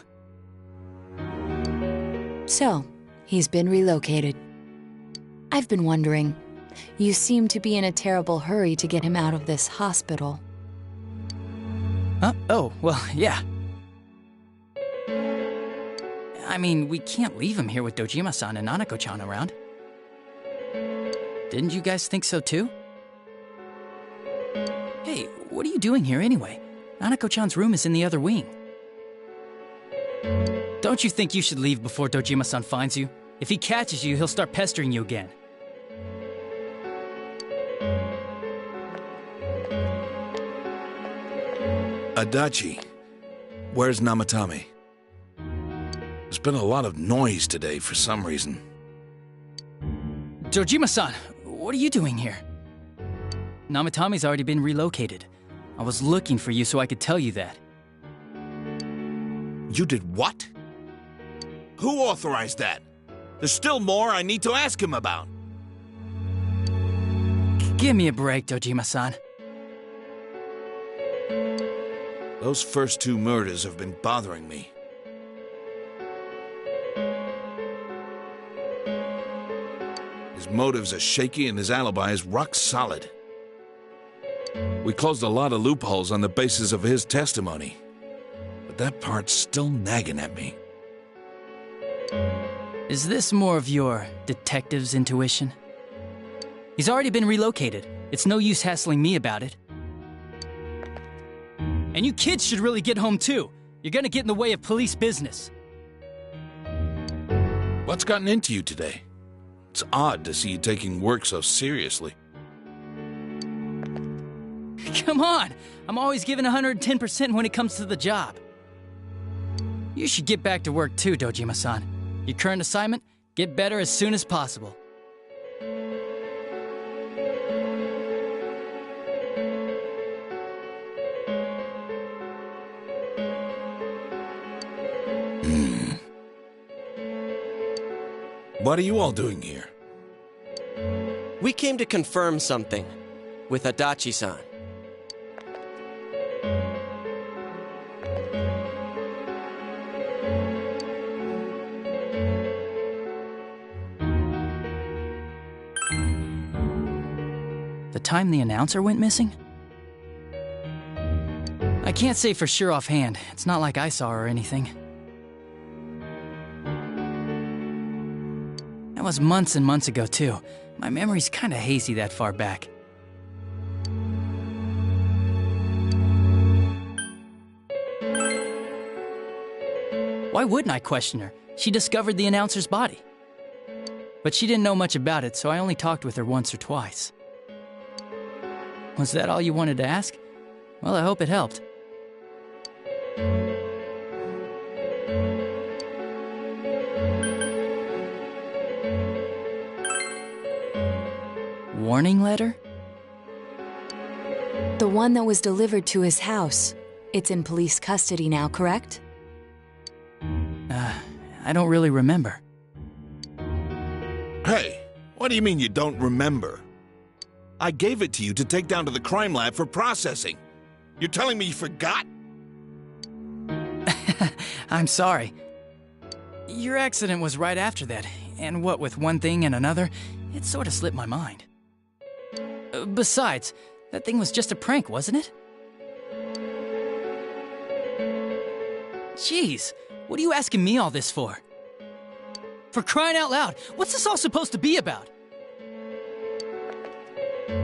So, he's been relocated. I've been wondering, you seem to be in a terrible hurry to get him out of this hospital. Oh, well, yeah. I mean, we can't leave him here with Dojima-san and Nanako-chan around. Didn't you guys think so too? Hey, what are you doing here anyway? Nanako-chan's room is in the other wing. Don't you think you should leave before Dojima-san finds you? If he catches you, he'll start pestering you again. Adachi, where's Namatame? There's been a lot of noise today for some reason. Dojima-san, what are you doing here? Namatame's already been relocated. I was looking for you so I could tell you that. You did what? Who authorized that? There's still more I need to ask him about. Give me a break, Dojima-san. Those first 2 murders have been bothering me. His motives are shaky and his alibi is rock solid. We closed a lot of loopholes on the basis of his testimony. But that part's still nagging at me. Is this more of your detective's intuition? He's already been relocated. It's no use hassling me about it. And you kids should really get home too. You're gonna get in the way of police business. What's gotten into you today? It's odd to see you taking work so seriously. Come on! I'm always giving 110% when it comes to the job. You should get back to work too, Dojima-san. Your current assignment? Get better as soon as possible. What are you all doing here? We came to confirm something with Adachi-san. The time the announcer went missing? I can't say for sure offhand. It's not like I saw her or anything. That was months and months ago, too. My memory's kinda hazy that far back. Why wouldn't I question her? She discovered the announcer's body. But she didn't know much about it, so I only talked with her once or twice. Was that all you wanted to ask? Well, I hope it helped. Warning letter? The one that was delivered to his house. It's in police custody now, correct? I don't really remember. Hey, what do you mean you don't remember? I gave it to you to take down to the crime lab for processing. You're telling me you forgot? I'm sorry. Your accident was right after that, and what with one thing and another, it sort of slipped my mind. Besides, that thing was just a prank, wasn't it? Jeez, what are you asking me all this for? For crying out loud, what's this all supposed to be about?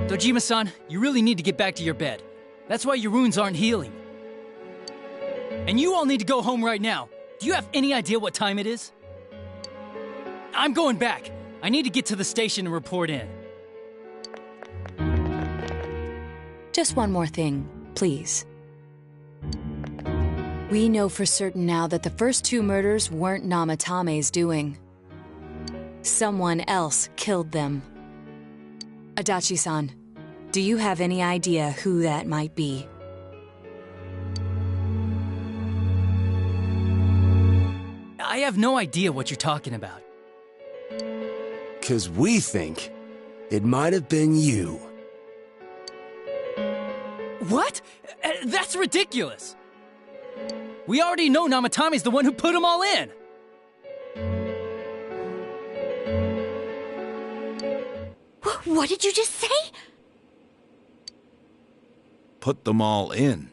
Dojima-san, you really need to get back to your bed. That's why your wounds aren't healing. And you all need to go home right now. Do you have any idea what time it is? I'm going back. I need to get to the station and report in. Just one more thing, please. We know for certain now that the first 2 murders weren't Namatame's doing. Someone else killed them. Adachi-san, do you have any idea who that might be? I have no idea what you're talking about. 'Cause we think it might have been you. What? That's ridiculous! We already know Namatame's the one who put them all in! What did you just say? Put them all in.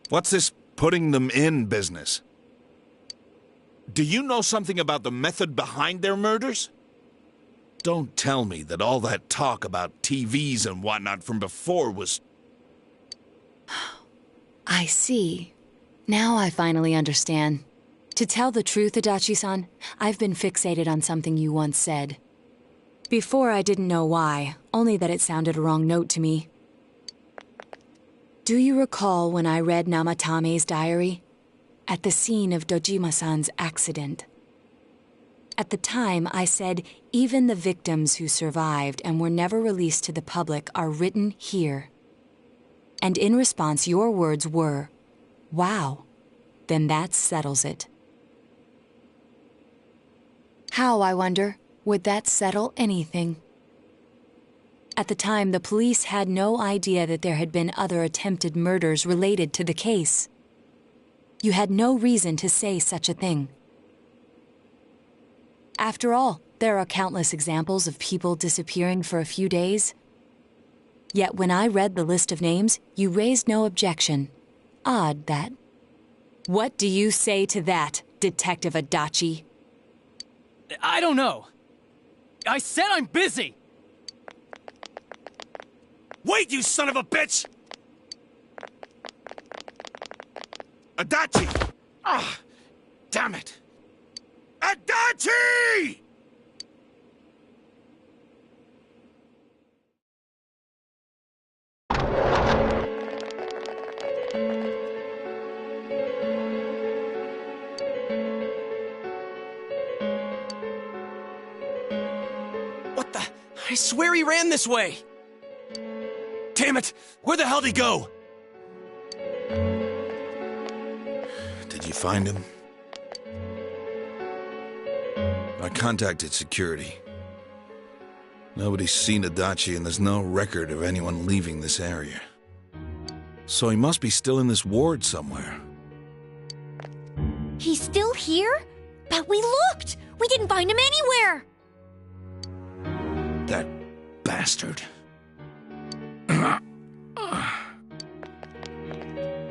What's this putting them in business? Do you know something about the method behind their murders? Don't tell me that all that talk about TVs and whatnot from before was... I see. Now I finally understand. To tell the truth, Adachi-san, I've been fixated on something you once said. Before I didn't know why, only that it sounded a wrong note to me. Do you recall when I read Namatame's diary? At the scene of Dojima-san's accident. At the time, I said, even the victims who survived and were never released to the public are written here. And in response, your words were, wow, then that settles it. How, I wonder, would that settle anything? At the time, the police had no idea that there had been other attempted murders related to the case. You had no reason to say such a thing. After all, there are countless examples of people disappearing for a few days. Yet when I read the list of names, you raised no objection. Odd, that. What do you say to that, Detective Adachi? I don't know. I said I'm busy! Wait, you son of a bitch! Adachi! Ah, damn it! Adachi! What the? I swear he ran this way! Damn it! Where the hell did he go? Did you find him? I contacted security. Nobody's seen Adachi and there's no record of anyone leaving this area. So he must be still in this ward somewhere. He's still here? But we looked! We didn't find him anywhere! That bastard.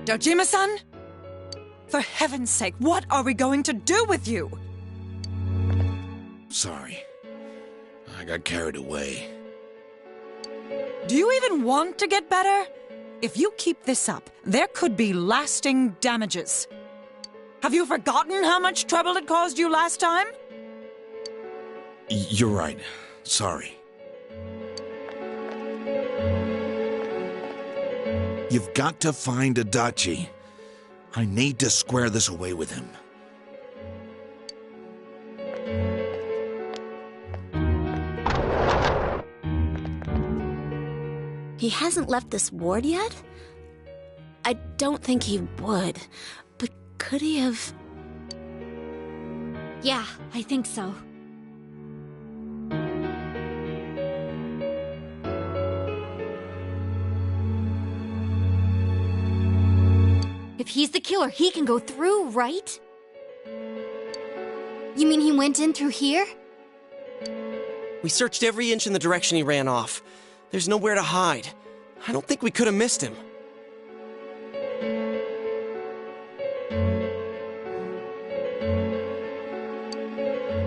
Dojima-san? For heaven's sake, what are we going to do with you? Sorry. I got carried away. Do you even want to get better? If you keep this up, there could be lasting damages. Have you forgotten how much trouble it caused you last time? You're right. Sorry. You've got to find Adachi. I need to square this away with him. He hasn't left this ward yet? I don't think he would, but could he have... Yeah, I think so. If he's the killer, he can go through, right? You mean he went in through here? We searched every inch in the direction he ran off. There's nowhere to hide. I don't think we could have missed him.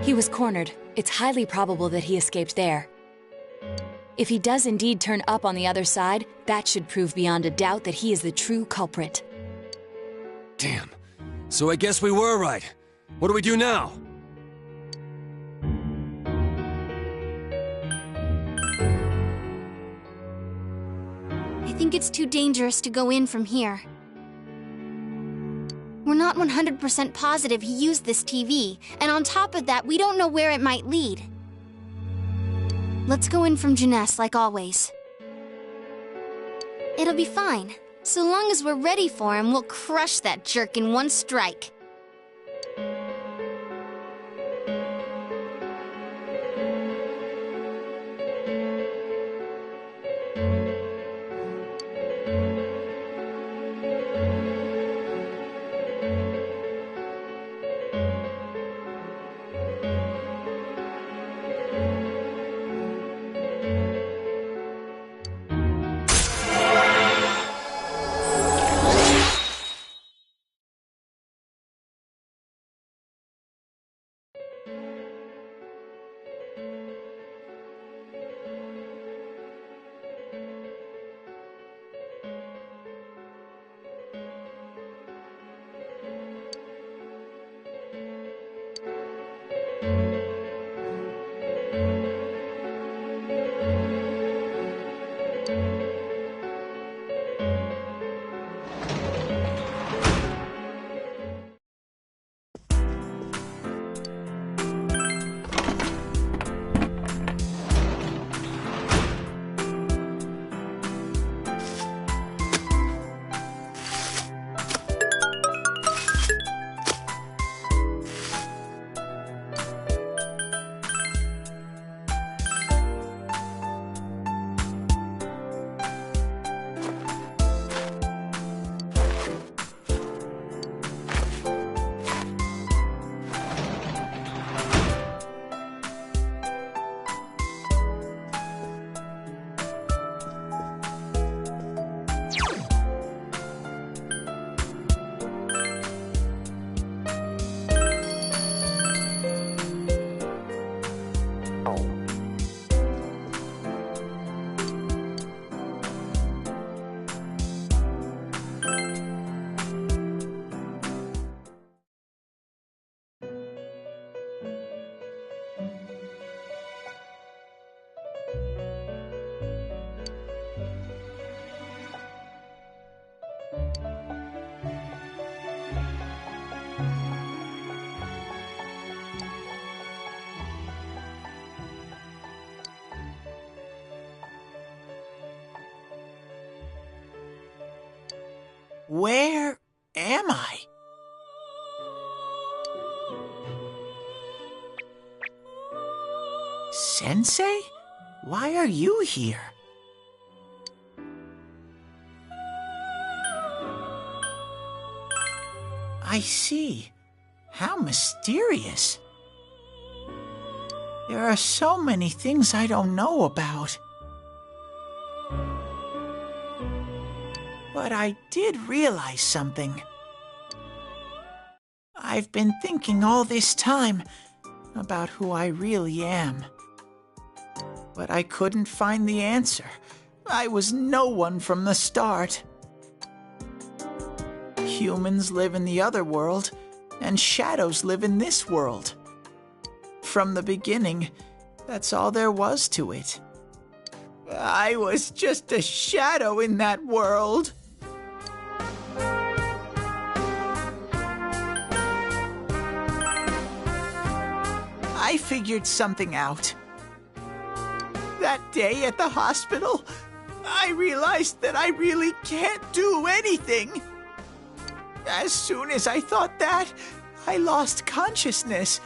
He was cornered. It's highly probable that he escaped there. If he does indeed turn up on the other side, that should prove beyond a doubt that he is the true culprit. Damn. So I guess we were right. What do we do now? I think it's too dangerous to go in from here. We're not 100% positive he used this TV, and on top of that, we don't know where it might lead. Let's go in from Jeunesse, like always. It'll be fine. So long as we're ready for him, we'll crush that jerk in one strike. Where am I? Sensei? Why are you here? I see. How mysterious. There are so many things I don't know about. But I did realize something. I've been thinking all this time about who I really am. But I couldn't find the answer. I was no one from the start. Humans live in the other world, and shadows live in this world. From the beginning, that's all there was to it. I was just a shadow in that world. I figured something out. That day at the hospital, I realized that I really can't do anything. As soon as I thought that, I lost consciousness.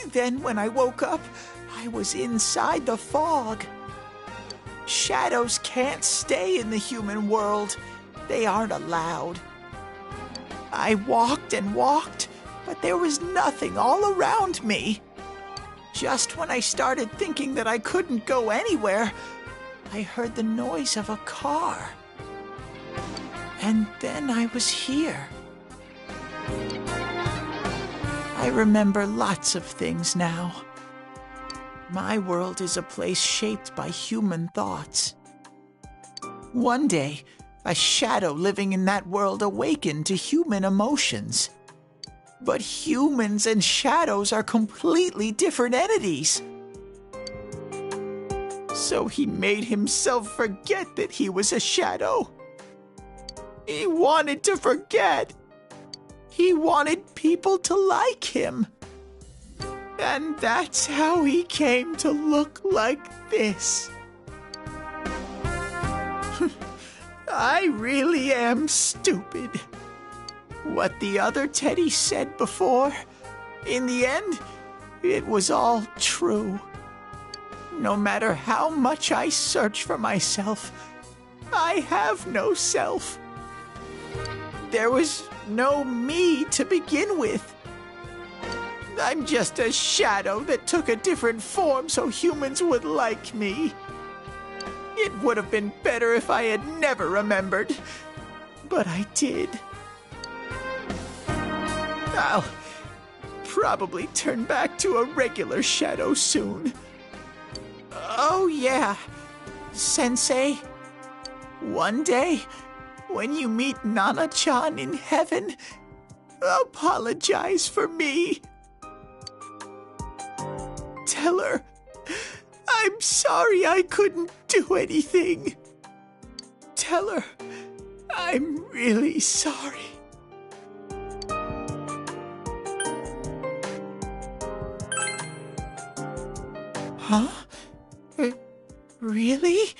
Then when I woke up, I was inside the fog. Shadows can't stay in the human world. They aren't allowed. I walked and walked, but there was nothing all around me. Just when I started thinking that I couldn't go anywhere, I heard the noise of a car. And then I was here. I remember lots of things now. My world is a place shaped by human thoughts. One day, a shadow living in that world awakened to human emotions. But humans and shadows are completely different entities. So he made himself forget that he was a shadow. He wanted to forget. He wanted people to like him. And that's how he came to look like this. I really am stupid. What the other Teddy said before, in the end, it was all true. No matter how much I search for myself, I have no self. There was no me to begin with. I'm just a shadow that took a different form so humans would like me. It would have been better if I had never remembered, but I did. I'll probably turn back to a regular shadow soon. Oh yeah, Sensei, one day, when you meet Nana-chan in heaven, apologize for me. Tell her, I'm sorry I couldn't do anything. Tell her, I'm really sorry. Huh? Really?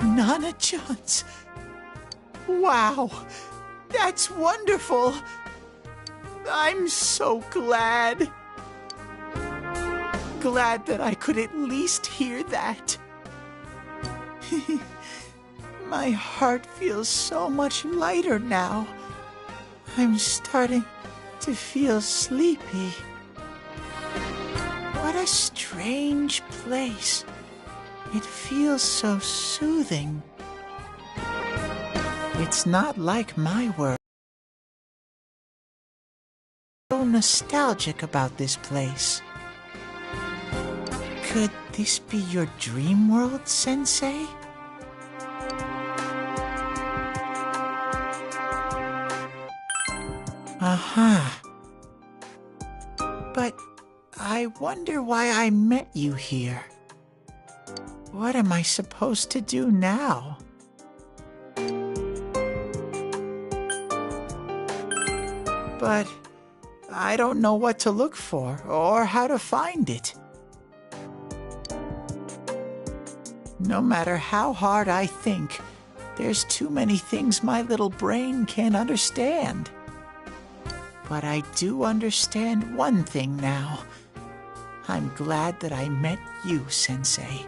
Nana-chan's. Wow, that's wonderful. I'm so glad. Glad that I could at least hear that. My heart feels so much lighter now. I'm starting to feel sleepy. What a strange place. It feels so soothing. It's not like my world. I'm so nostalgic about this place. Could this be your dream world, Sensei? Uh-huh. But I wonder why I met you here. What am I supposed to do now? But I don't know what to look for or how to find it. No matter how hard I think, there's too many things my little brain can't understand. But I do understand one thing now. I'm glad that I met you, Sensei.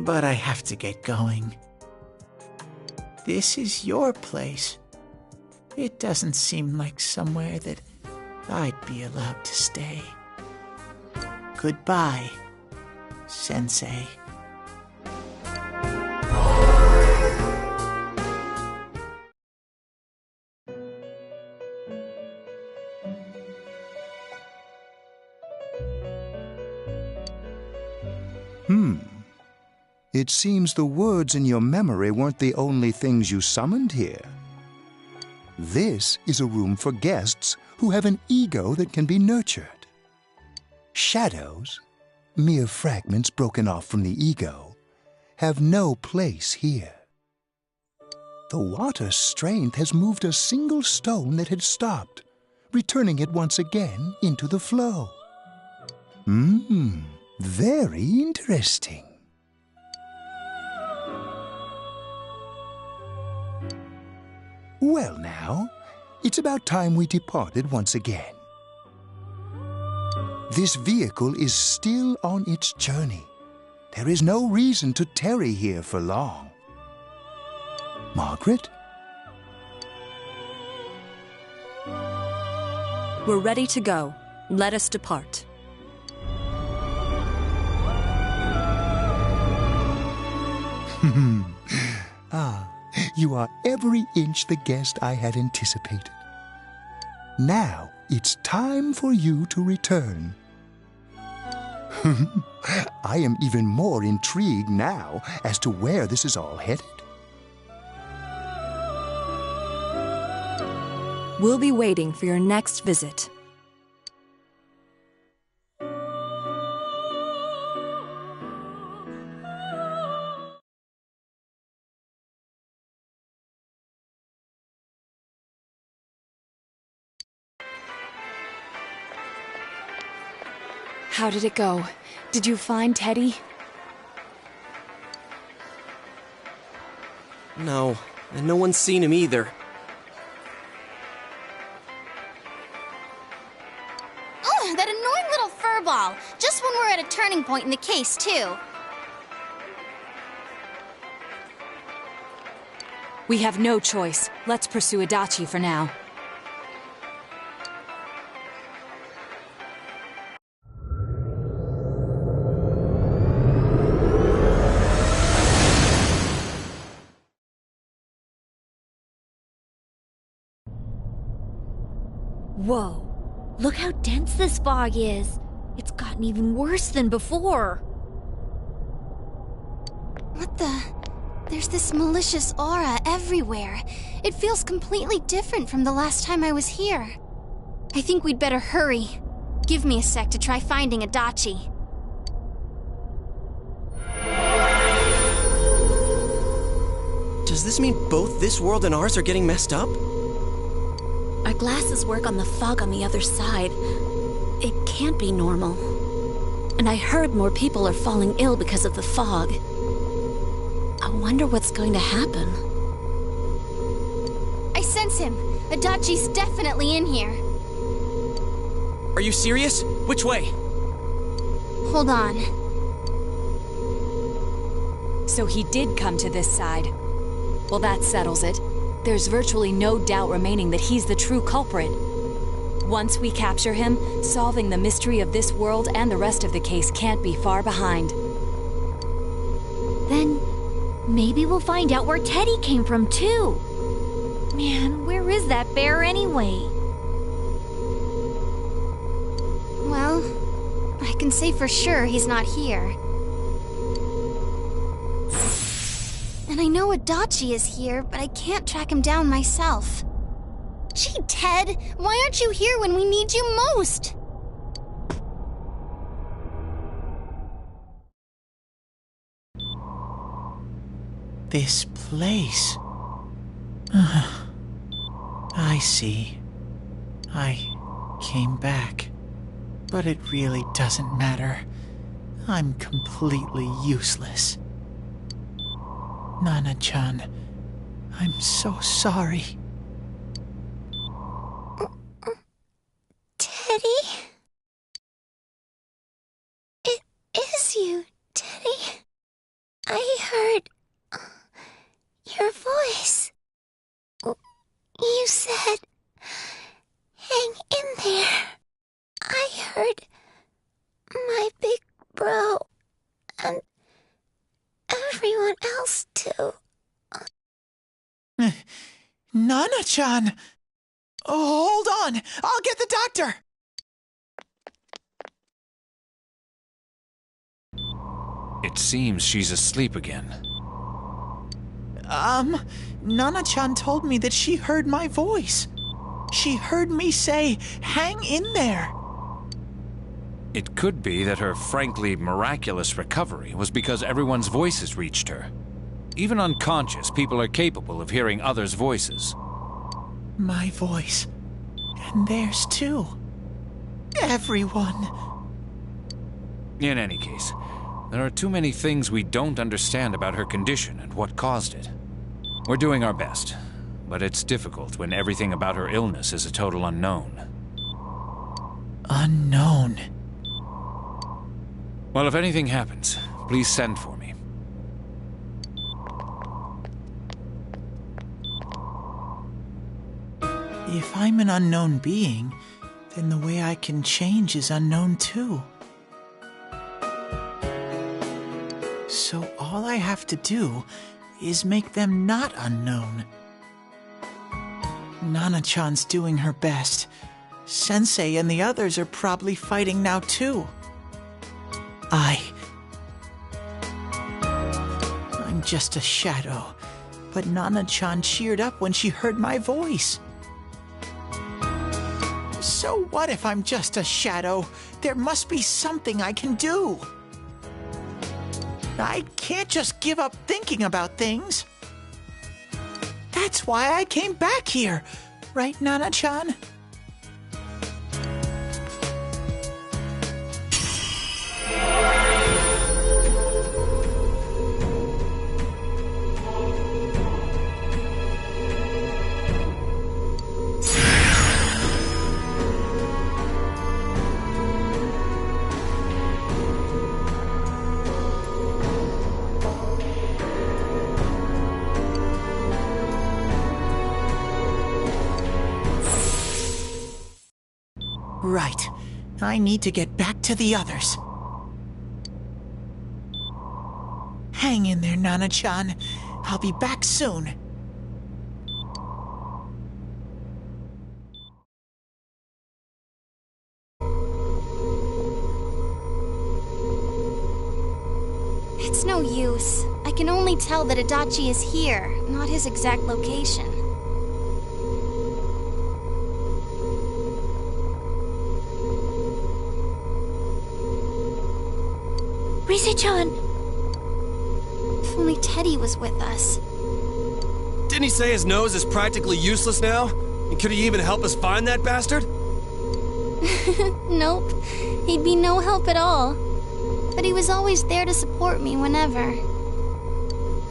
But I have to get going. This is your place. It doesn't seem like somewhere that I'd be allowed to stay. Goodbye, Sensei. It seems the words in your memory weren't the only things you summoned here. This is a room for guests who have an ego that can be nurtured. Shadows, mere fragments broken off from the ego, have no place here. The water's strength has moved a single stone that had stopped, returning it once again into the flow. Very interesting. Well now, it's about time we departed once again. This vehicle is still on its journey. There is no reason to tarry here for long. Margaret? We're ready to go. Let us depart. You are every inch the guest I had anticipated. Now it's time for you to return. I am even more intrigued now as to where this is all headed. We'll be waiting for your next visit. How did it go? Did you find Teddy? No, and no one's seen him either. Oh, that annoying little furball! Just when we're at a turning point in the case, too. We have no choice. Let's pursue Adachi for now. Whoa, look how dense this fog is. It's gotten even worse than before. What the? There's this malicious aura everywhere. It feels completely different from the last time I was here. I think we'd better hurry. Give me a sec to try finding Adachi. Does this mean both this world and ours are getting messed up? Our glasses work on the fog on the other side, It can't be normal. And I heard more people are falling ill because of the fog. I wonder what's going to happen. I sense him. Adachi's definitely in here. Are you serious? Which way? Hold on. So he did come to this side. Well, that settles it. There's virtually no doubt remaining that he's the true culprit. Once we capture him, solving the mystery of this world and the rest of the case can't be far behind. Then maybe we'll find out where Teddy came from, too. Man, where is that bear anyway? Well, I can say for sure he's not here. And I know Adachi is here, but I can't track him down myself. Gee, Ted, why aren't you here when we need you most? This place. I see. I came back. But it really doesn't matter. I'm completely useless. Nana-chan, I'm so sorry. Teddy? It is you, Teddy. I heard your voice. You said, hang in there. I heard my big bro and everyone else too. Nana-chan! Oh, hold on! I'll get the doctor! It seems she's asleep again. Nana-chan told me that she heard my voice. She heard me say, hang in there. It could be that her frankly miraculous recovery was because everyone's voices reached her. Even unconscious, people are capable of hearing others' voices. My voice. And theirs too. Everyone. In any case, there are too many things we don't understand about her condition and what caused it. We're doing our best, but it's difficult when everything about her illness is a total unknown. Unknown? Well, if anything happens, please send for me. If I'm an unknown being, then the way I can change is unknown too. So all I have to do is make them not unknown. Nana-chan's doing her best. Sensei and the others are probably fighting now too. I'm just a shadow, but Nana-chan cheered up when she heard my voice. So what if I'm just a shadow? There must be something I can do. I can't just give up thinking about things. That's why I came back here, right, Nana-chan? Right. I need to get back to the others. Hang in there, Nana-chan. I'll be back soon. It's no use. I can only tell that Adachi is here, not his exact location. Rise-chan! If only Teddy was with us. Didn't he say his nose is practically useless now? And could he even help us find that bastard? Nope, he'd be no help at all. But he was always there to support me whenever.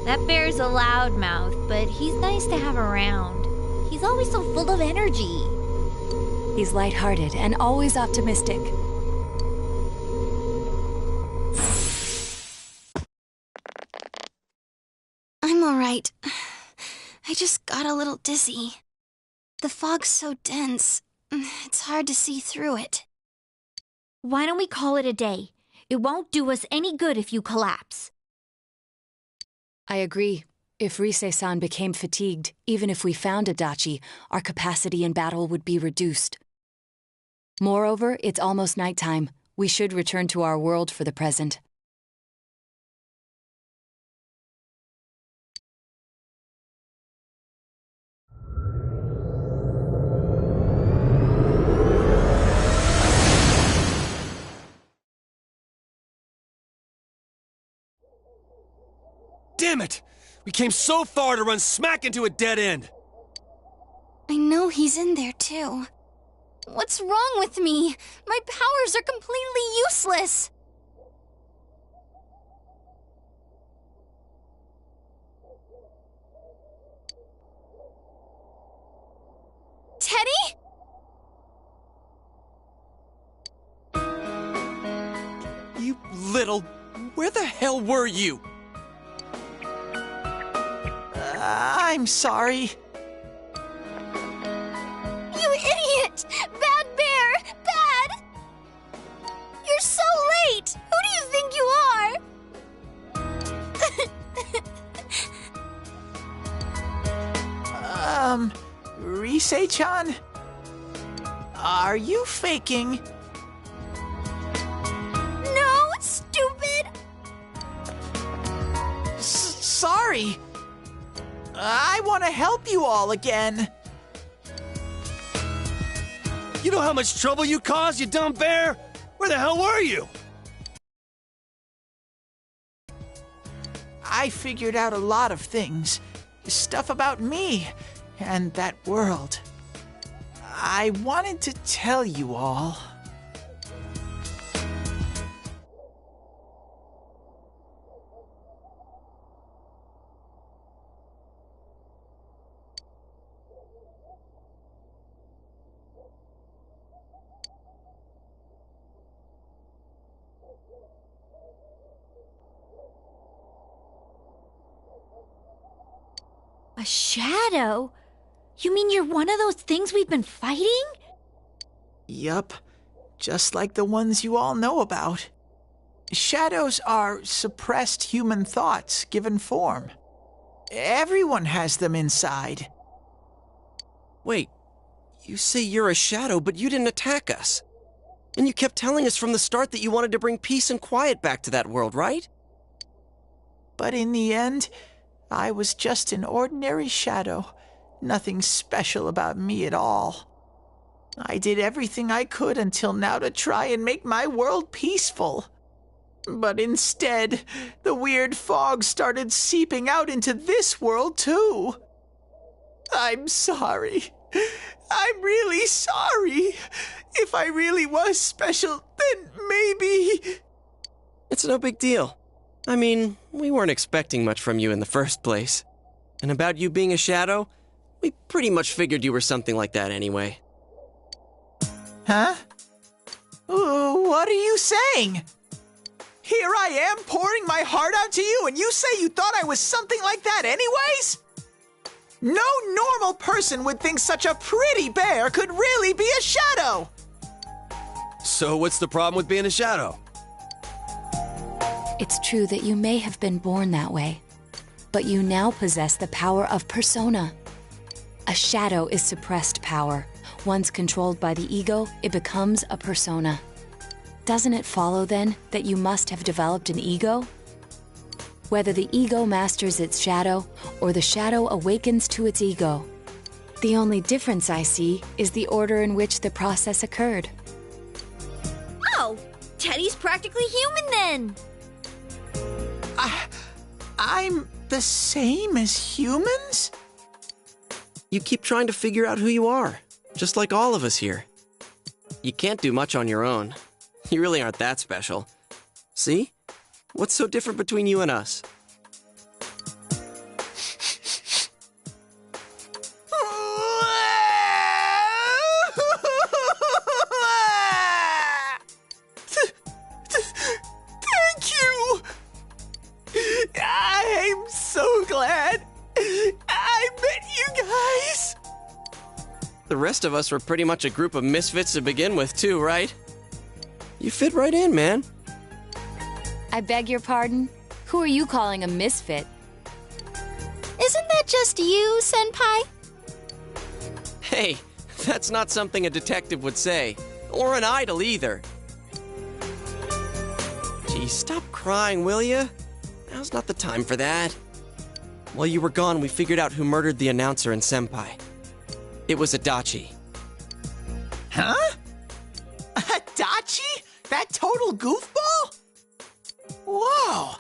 That bear's a loudmouth, but he's nice to have around. He's always so full of energy. He's lighthearted and always optimistic. I'm alright. I just got a little dizzy. The fog's so dense, it's hard to see through it. Why don't we call it a day? It won't do us any good if you collapse. I agree. If Rise-san became fatigued, even if we found Adachi, our capacity in battle would be reduced. Moreover, it's almost nighttime. We should return to our world for the present. Damn it! We came so far to run smack into a dead end! I know he's in there too. What's wrong with me? My powers are completely useless. Teddy? You little... Where the hell were you? I'm sorry. You idiot! Bad bear! Bad! You're so late! Who do you think you are? Rise-chan? Are you faking? No, stupid! Sorry. I want to help you all again. You know how much trouble you caused, you dumb bear? Where the hell were you? I figured out a lot of things. Stuff about me and that world. I wanted to tell you all. A shadow? You mean you're one of those things we've been fighting? Yup, just like the ones you all know about. Shadows are suppressed human thoughts given form. Everyone has them inside. Wait, you say you're a shadow, but you didn't attack us. And you kept telling us from the start that you wanted to bring peace and quiet back to that world, right? But in the end, I was just an ordinary shadow. Nothing special about me at all. I did everything I could until now to try and make my world peaceful. But instead, the weird fog started seeping out into this world too. I'm sorry. I'm really sorry. If I really was special, then maybe... It's no big deal. I mean, we weren't expecting much from you in the first place. And about you being a shadow, we pretty much figured you were something like that anyway. Huh? What are you saying? Here I am pouring my heart out to you, and you say you thought I was something like that anyways? No normal person would think such a pretty bear could really be a shadow! So what's the problem with being a shadow? It's true that you may have been born that way, but you now possess the power of persona. A shadow is suppressed power. Once controlled by the ego, it becomes a persona. Doesn't it follow, then, that you must have developed an ego? Whether the ego masters its shadow, or the shadow awakens to its ego. The only difference I see is the order in which the process occurred. Oh, Teddy's practically human then! I'm the same as humans? You keep trying to figure out who you are, just like all of us here. You can't do much on your own. You really aren't that special. See? What's so different between you and us? Thank you! I'm so glad I met you guys! The rest of us were pretty much a group of misfits to begin with, too, right? You fit right in, man. I beg your pardon? Who are you calling a misfit? Isn't that just you, Senpai? Hey, that's not something a detective would say. Or an idol, either. Gee, stop crying, will ya? Now's not the time for that. While you were gone, we figured out who murdered the announcer and Senpai. It was Adachi. Huh? Adachi? That total goofball? Whoa!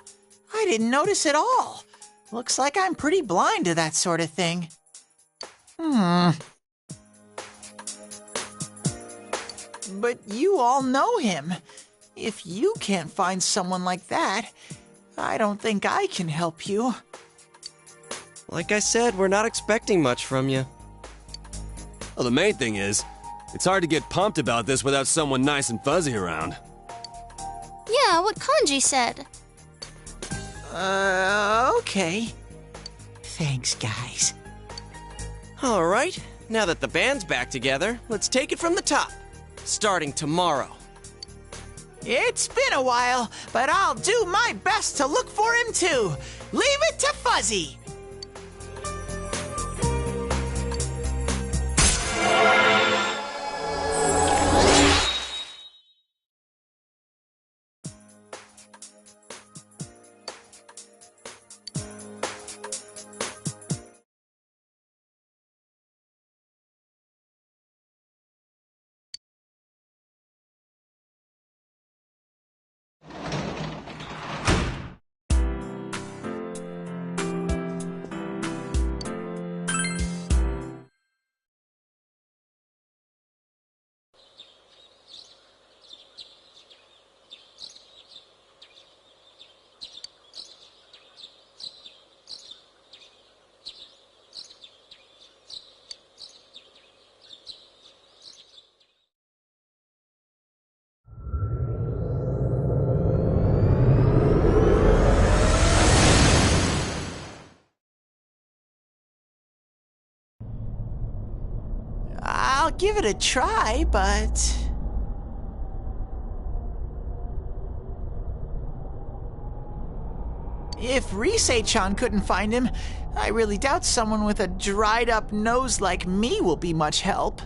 I didn't notice at all. Looks like I'm pretty blind to that sort of thing. But you all know him. If you can't find someone like that, I don't think I can help you. Like I said, we're not expecting much from you. Well, the main thing is, it's hard to get pumped about this without someone nice and fuzzy around. Yeah, what Kanji said. Okay. Thanks, guys. All right, now that the band's back together, let's take it from the top. Starting tomorrow. It's been a while, but I'll do my best to look for him too. Leave it to Fuzzy. I'll give it a try, but... If Risei-chan couldn't find him, I really doubt someone with a dried-up nose like me will be much help.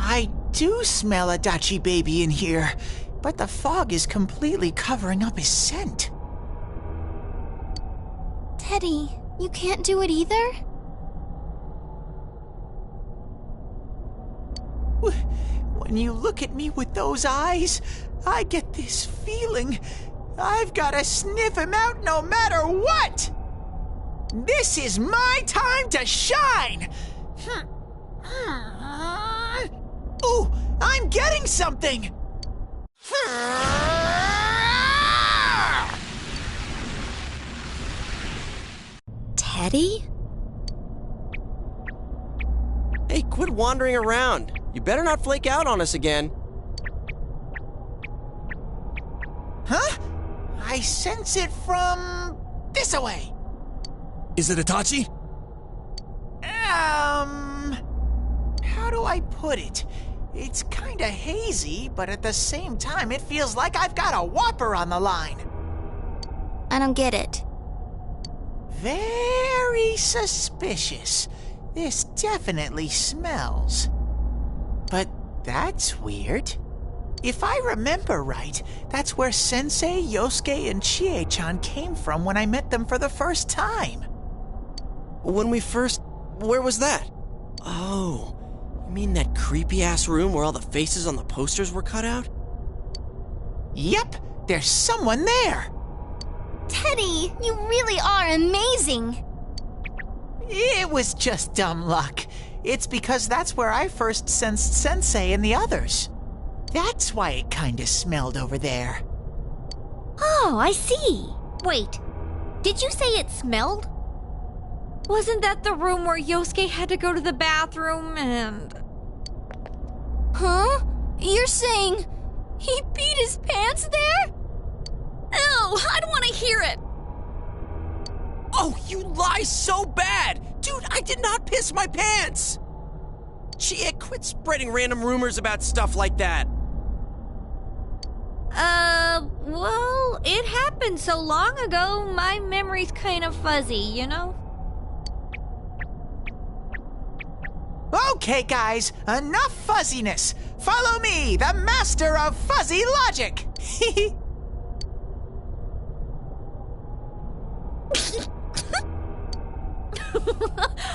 I do smell Adachi baby in here, but the fog is completely covering up his scent. Teddy, you can't do it either? When you look at me with those eyes, I get this feeling I've got to sniff him out no matter what! This is my time to shine! Ooh, I'm getting something! Teddy? Hey, quit wandering around. You better not flake out on us again. Huh? I sense it from this away. Is it Itachi? How do I put it? It's kinda hazy, but at the same time, it feels like I've got a whopper on the line. I don't get it. Very suspicious. This definitely smells. But that's weird. If I remember right, that's where Sensei, Yosuke, and Chie-chan came from when I met them for the first time. Where was that? Oh, you mean that creepy-ass room where all the faces on the posters were cut out? Yep, there's someone there. Teddy, you really are amazing. It was just dumb luck. It's because that's where I first sensed Sensei and the others. That's why it kinda smelled over there. Oh, I see. Wait, did you say it smelled? Wasn't that the room where Yosuke had to go to the bathroom and... Huh? You're saying he peed his pants there? Ew, I don't want to hear it. Oh, you lie so bad! Dude, I did not piss my pants! Chie, quit spreading random rumors about stuff like that. Well, it happened so long ago, my memory's kind of fuzzy, you know? Okay, guys, enough fuzziness. Follow me, the master of fuzzy logic.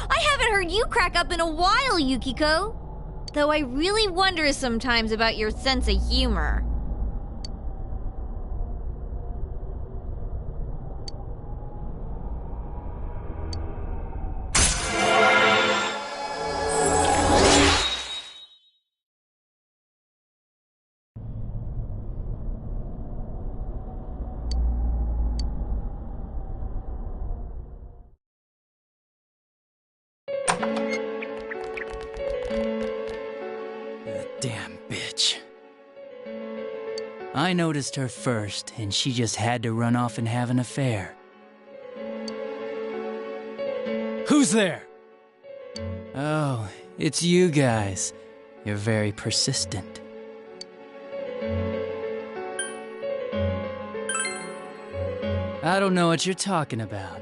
I haven't heard you crack up in a while, Yukiko. Though I really wonder sometimes about your sense of humor. Damn bitch. I noticed her first, and she just had to run off and have an affair. Who's there? Oh, it's you guys. You're very persistent. I don't know what you're talking about.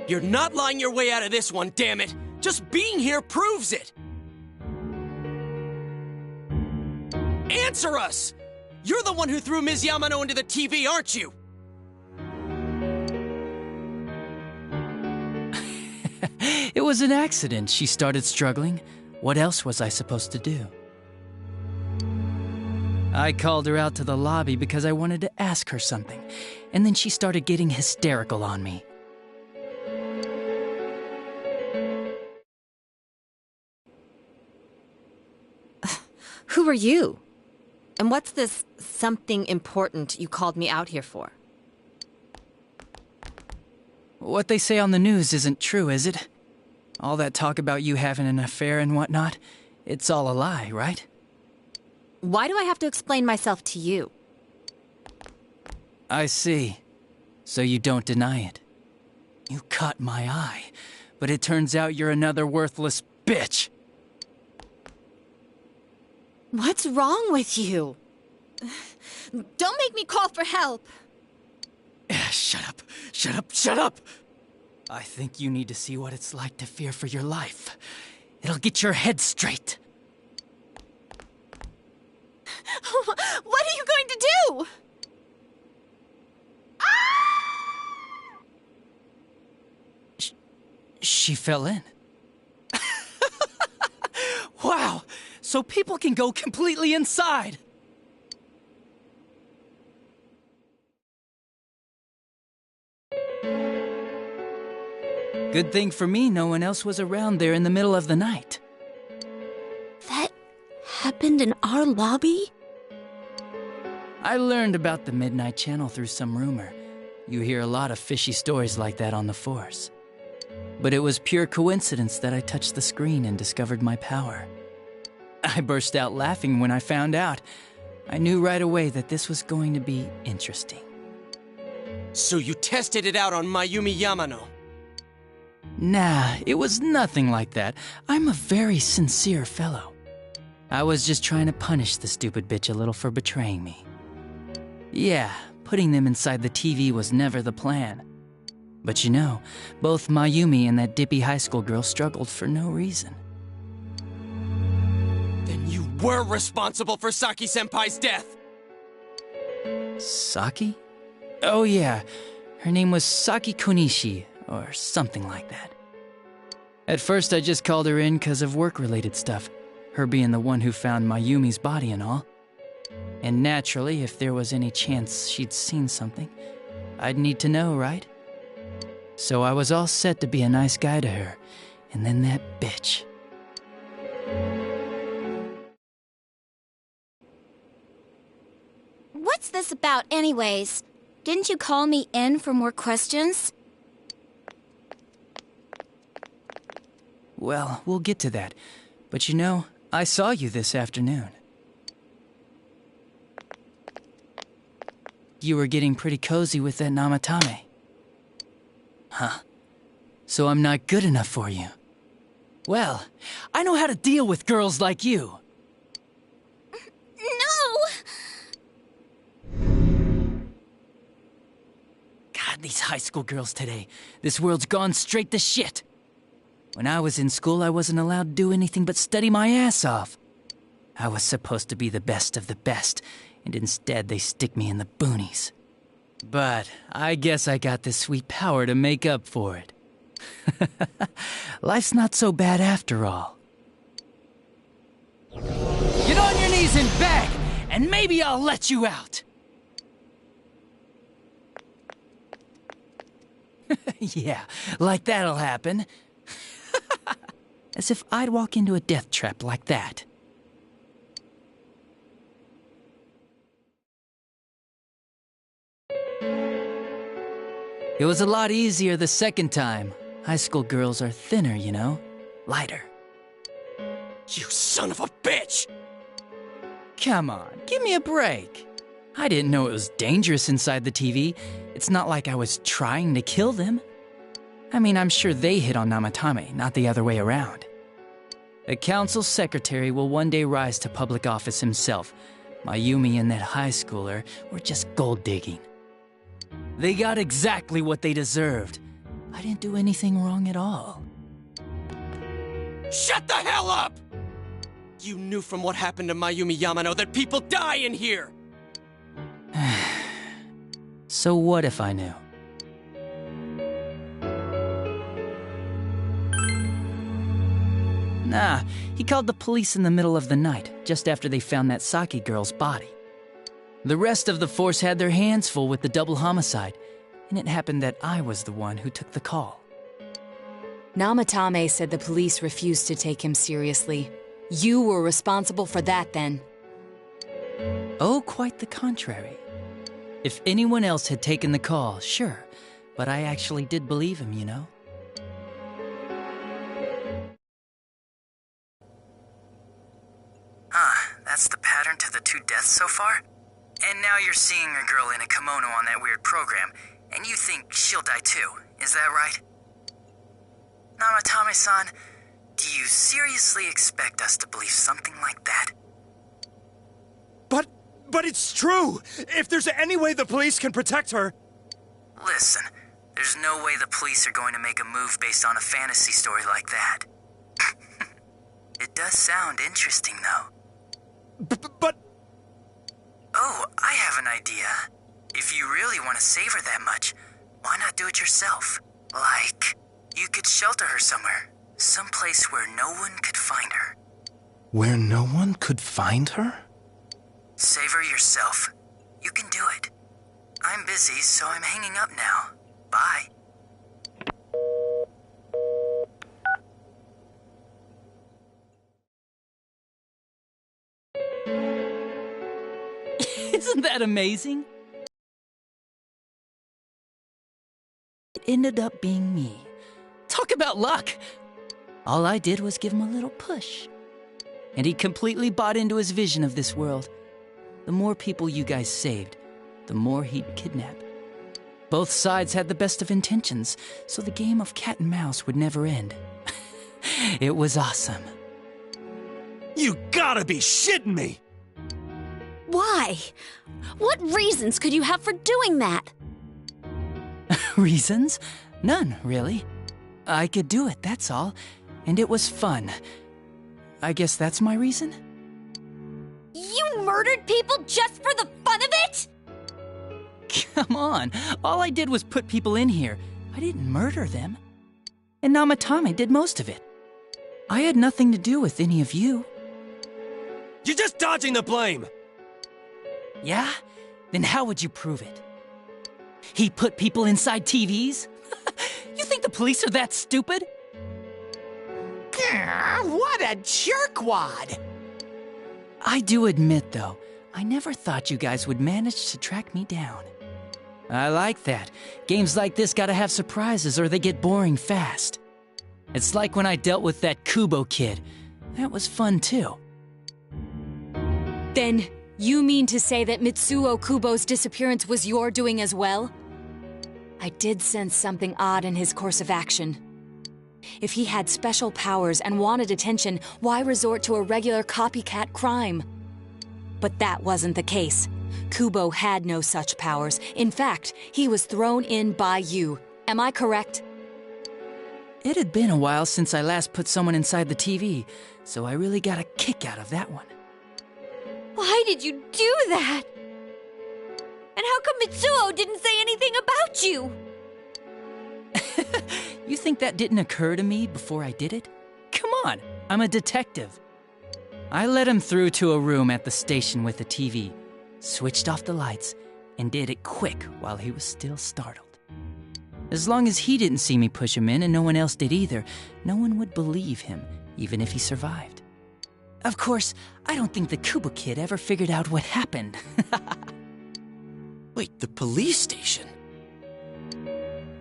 You're not lying your way out of this one, damn it! Just being here proves it! Answer us! You're the one who threw Ms. Yamano into the TV, aren't you? It was an accident. She started struggling. What else was I supposed to do? I called her out to the lobby because I wanted to ask her something, and then she started getting hysterical on me. Who are you? And what's this something important you called me out here for? What they say on the news isn't true, is it? All that talk about you having an affair and whatnot, it's all a lie, right? Why do I have to explain myself to you? I see. So you don't deny it. You caught my eye, but it turns out you're another worthless bitch. What's wrong with you? Don't make me call for help. Shut up, shut up, shut up! I think you need to see what it's like to fear for your life. It'll get your head straight. What are you going to do? She fell in. Wow! So people can go completely inside! Good thing for me, no one else was around there in the middle of the night. That happened in our lobby? I learned about the Midnight Channel through some rumor. You hear a lot of fishy stories like that on the Force. But it was pure coincidence that I touched the screen and discovered my power. I burst out laughing when I found out. I knew right away that this was going to be interesting. So you tested it out on Mayumi Yamano? Nah, it was nothing like that. I'm a very sincere fellow. I was just trying to punish the stupid bitch a little for betraying me. Yeah, putting them inside the TV was never the plan. But you know, both Mayumi and that dippy high school girl struggled for no reason. Then you were responsible for Saki-senpai's death! Saki? Oh yeah, her name was Saki Konishi, or something like that. At first I just called her in because of work-related stuff, her being the one who found Mayumi's body and all. And naturally, if there was any chance she'd seen something, I'd need to know, right? So I was all set to be a nice guy to her, and then that bitch. What's this about anyways? Didn't you call me in for more questions? Well, we'll get to that. But you know, I saw you this afternoon. You were getting pretty cozy with that Namatame. Huh. So I'm not good enough for you. Well, I know how to deal with girls like you. God, these high school girls today. This world's gone straight to shit. When I was in school, I wasn't allowed to do anything but study my ass off. I was supposed to be the best of the best, and instead they stick me in the boonies. But I guess I got this sweet power to make up for it. Life's not so bad after all. Get on your knees and beg, and maybe I'll let you out. Yeah, like that'll happen. As if I'd walk into a death trap like that. It was a lot easier the second time. High school girls are thinner, you know? Lighter. You son of a bitch! Come on, give me a break. I didn't know it was dangerous inside the TV. It's not like I was trying to kill them. I mean, I'm sure they hit on Namatame, not the other way around. A council secretary will one day rise to public office himself. Mayumi and that high schooler were just gold digging. They got exactly what they deserved. I didn't do anything wrong at all. Shut the hell up! You knew from what happened to Mayumi Yamano that people die in here! So what if I knew? Nah, he called the police in the middle of the night, just after they found that Saki girl's body. The rest of the force had their hands full with the double homicide, and it happened that I was the one who took the call. Namatame said the police refused to take him seriously. You were responsible for that then. Oh, quite the contrary. If anyone else had taken the call, sure, but I actually did believe him, you know? That's the pattern to the 2 deaths so far? And now you're seeing a girl in a kimono on that weird program, and you think she'll die too, is that right? Namatame-san, do you seriously expect us to believe something like that? But it's true! If there's any way the police can protect her... Listen, there's no way the police are going to make a move based on a fantasy story like that. It does sound interesting, though. But... Oh, I have an idea. If you really want to save her that much, why not do it yourself? Like, you could shelter her somewhere. Someplace where no one could find her. Where no one could find her? Save her yourself. You can do it. I'm busy, so I'm hanging up now. Bye. Isn't that amazing? It ended up being me. Talk about luck! All I did was give him a little push. And he completely bought into his vision of this world. The more people you guys saved, the more he'd kidnap. Both sides had the best of intentions, so the game of cat and mouse would never end. It was awesome. You gotta be shitting me! Why? What reasons could you have for doing that? Reasons? None, really. I could do it, that's all. And it was fun. I guess that's my reason? You murdered people just for the fun of it? Come on, all I did was put people in here. I didn't murder them. And Namatame did most of it. I had nothing to do with any of you. You're just dodging the blame! Yeah? Then how would you prove it? He put people inside TVs? You think the police are that stupid? What a jerkwad! I do admit, though, I never thought you guys would manage to track me down. I like that. Games like this gotta have surprises or they get boring fast. It's like when I dealt with that Kubo kid. That was fun, too. Then, you mean to say that Mitsuo Kubo's disappearance was your doing as well? I did sense something odd in his course of action. If he had special powers and wanted attention, why resort to a regular copycat crime? But that wasn't the case. Kubo had no such powers. In fact, he was thrown in by you. Am I correct? It had been a while since I last put someone inside the TV, so I really got a kick out of that one. Why did you do that? And how come Mitsuo didn't say anything about you? You think that didn't occur to me before I did it? Come on, I'm a detective. I let him through to a room at the station with a TV, switched off the lights, and did it quick while he was still startled. As long as he didn't see me push him in and no one else did either, no one would believe him, even if he survived. Of course, I don't think the Kubo kid ever figured out what happened. Wait, the police station?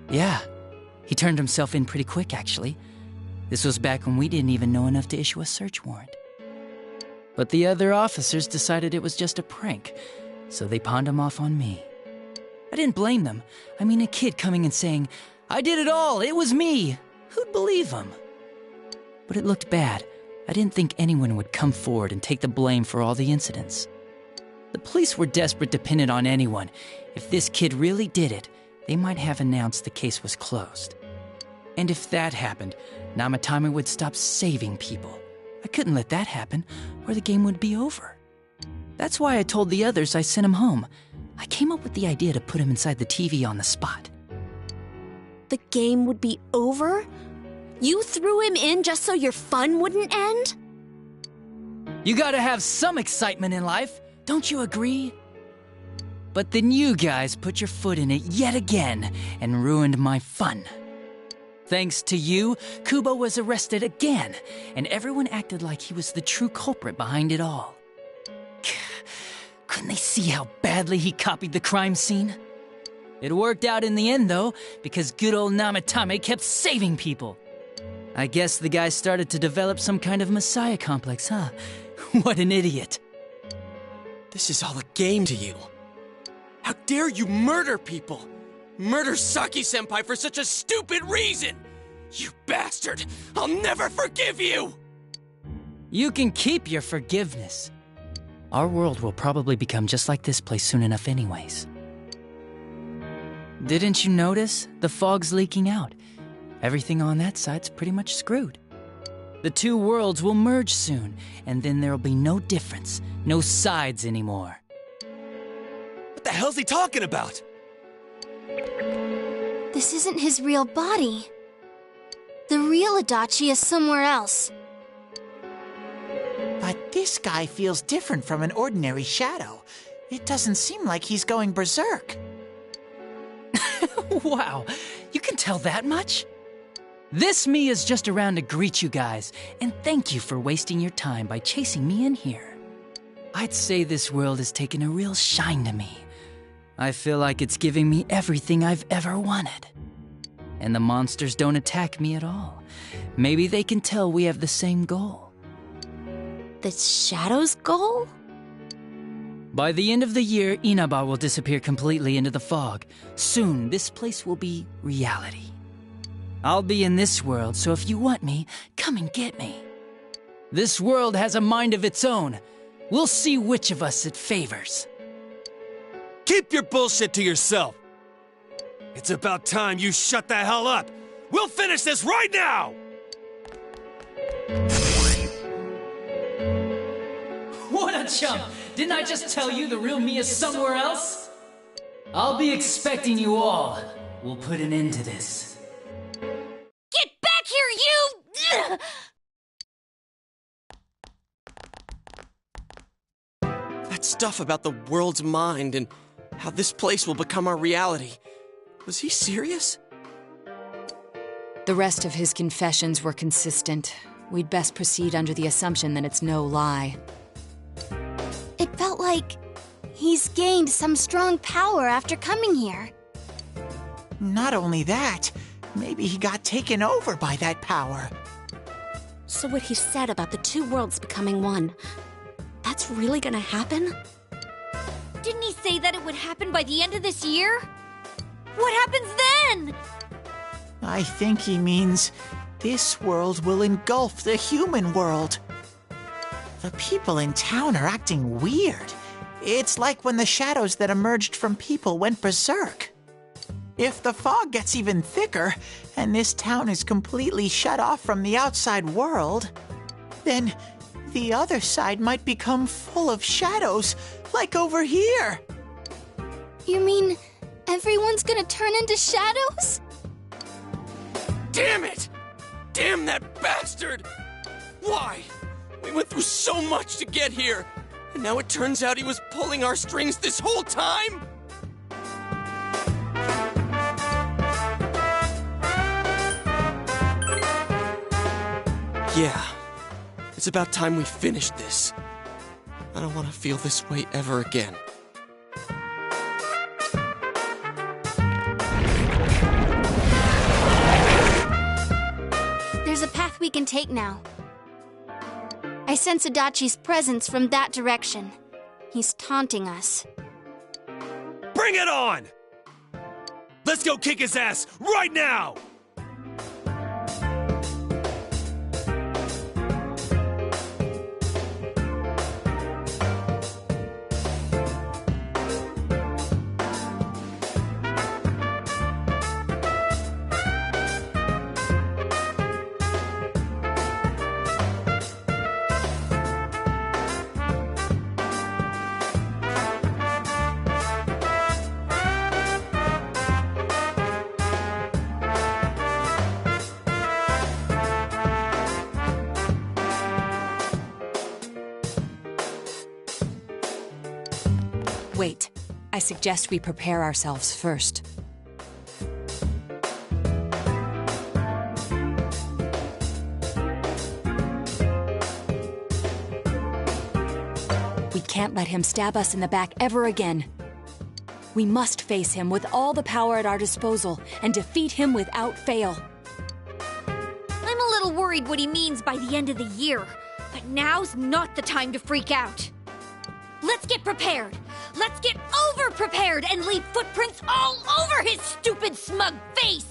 Yeah, he turned himself in pretty quick, actually. This was back when we didn't even know enough to issue a search warrant. But the other officers decided it was just a prank, so they pawned him off on me. I didn't blame them. I mean, a kid coming and saying, "I did it all, it was me." Who'd believe him? But it looked bad. I didn't think anyone would come forward and take the blame for all the incidents. The police were desperate to pin it on anyone. If this kid really did it, they might have announced the case was closed. And if that happened, Namatame would stop saving people. I couldn't let that happen, or the game would be over. That's why I told the others I sent him home. I came up with the idea to put him inside the TV on the spot. The game would be over? You threw him in just so your fun wouldn't end? You gotta have some excitement in life, don't you agree? But then you guys put your foot in it yet again and ruined my fun. Thanks to you, Kubo was arrested again, and everyone acted like he was the true culprit behind it all. Couldn't they see how badly he copied the crime scene? It worked out in the end, though, because good old Namatame kept saving people. I guess the guy started to develop some kind of messiah complex, huh? What an idiot. This is all a game to you. How dare you murder people? Murder Saki-senpai for such a stupid reason! You bastard! I'll never forgive you! You can keep your forgiveness. Our world will probably become just like this place soon enough anyways. Didn't you notice? The fog's leaking out. Everything on that side's pretty much screwed. The two worlds will merge soon, and then there'll be no difference, no sides anymore. What the hell's he talking about? This isn't his real body. The real Adachi is somewhere else. But this guy feels different from an ordinary shadow. It doesn't seem like he's going berserk. Wow, you can tell that much? This me is just around to greet you guys, and thank you for wasting your time by chasing me in here. I'd say this world has taken a real shine to me. I feel like it's giving me everything I've ever wanted. And the monsters don't attack me at all. Maybe they can tell we have the same goal. The Shadow's goal? By the end of the year, Inaba will disappear completely into the fog. Soon, this place will be reality. I'll be in this world, so if you want me, come and get me. This world has a mind of its own. We'll see which of us it favors. Keep your bullshit to yourself. It's about time you shut the hell up. We'll finish this right now! What a chump! Didn't I just tell you the real me is somewhere else? I'll be expecting you all. We'll put an end to this. Get back here, you! That stuff about the world's mind and how this place will become our reality. Was he serious? The rest of his confessions were consistent. We'd best proceed under the assumption that it's no lie. It felt like he's gained some strong power after coming here. Not only that, maybe he got taken over by that power. So what he said about the two worlds becoming one, that's really gonna happen? Didn't he say that it would happen by the end of this year? What happens then? I think he means this world will engulf the human world. The people in town are acting weird. It's like when the shadows that emerged from people went berserk. If the fog gets even thicker, and this town is completely shut off from the outside world, then the other side might become full of shadows, like over here. You mean everyone's gonna turn into shadows? Damn it! Damn that bastard! Why? We went through so much to get here, and now it turns out he was pulling our strings this whole time? Yeah, it's about time we finished this. I don't want to feel this way ever again. There's a path we can take now. I sense Adachi's presence from that direction. He's taunting us. Bring it on! Let's go kick his ass right now! Wait, I suggest we prepare ourselves first. We can't let him stab us in the back ever again. We must face him with all the power at our disposal and defeat him without fail. I'm a little worried what he means by the end of the year, but now's not the time to freak out. Let's get prepared. Let's get over-prepared and leave footprints all over his stupid, smug face!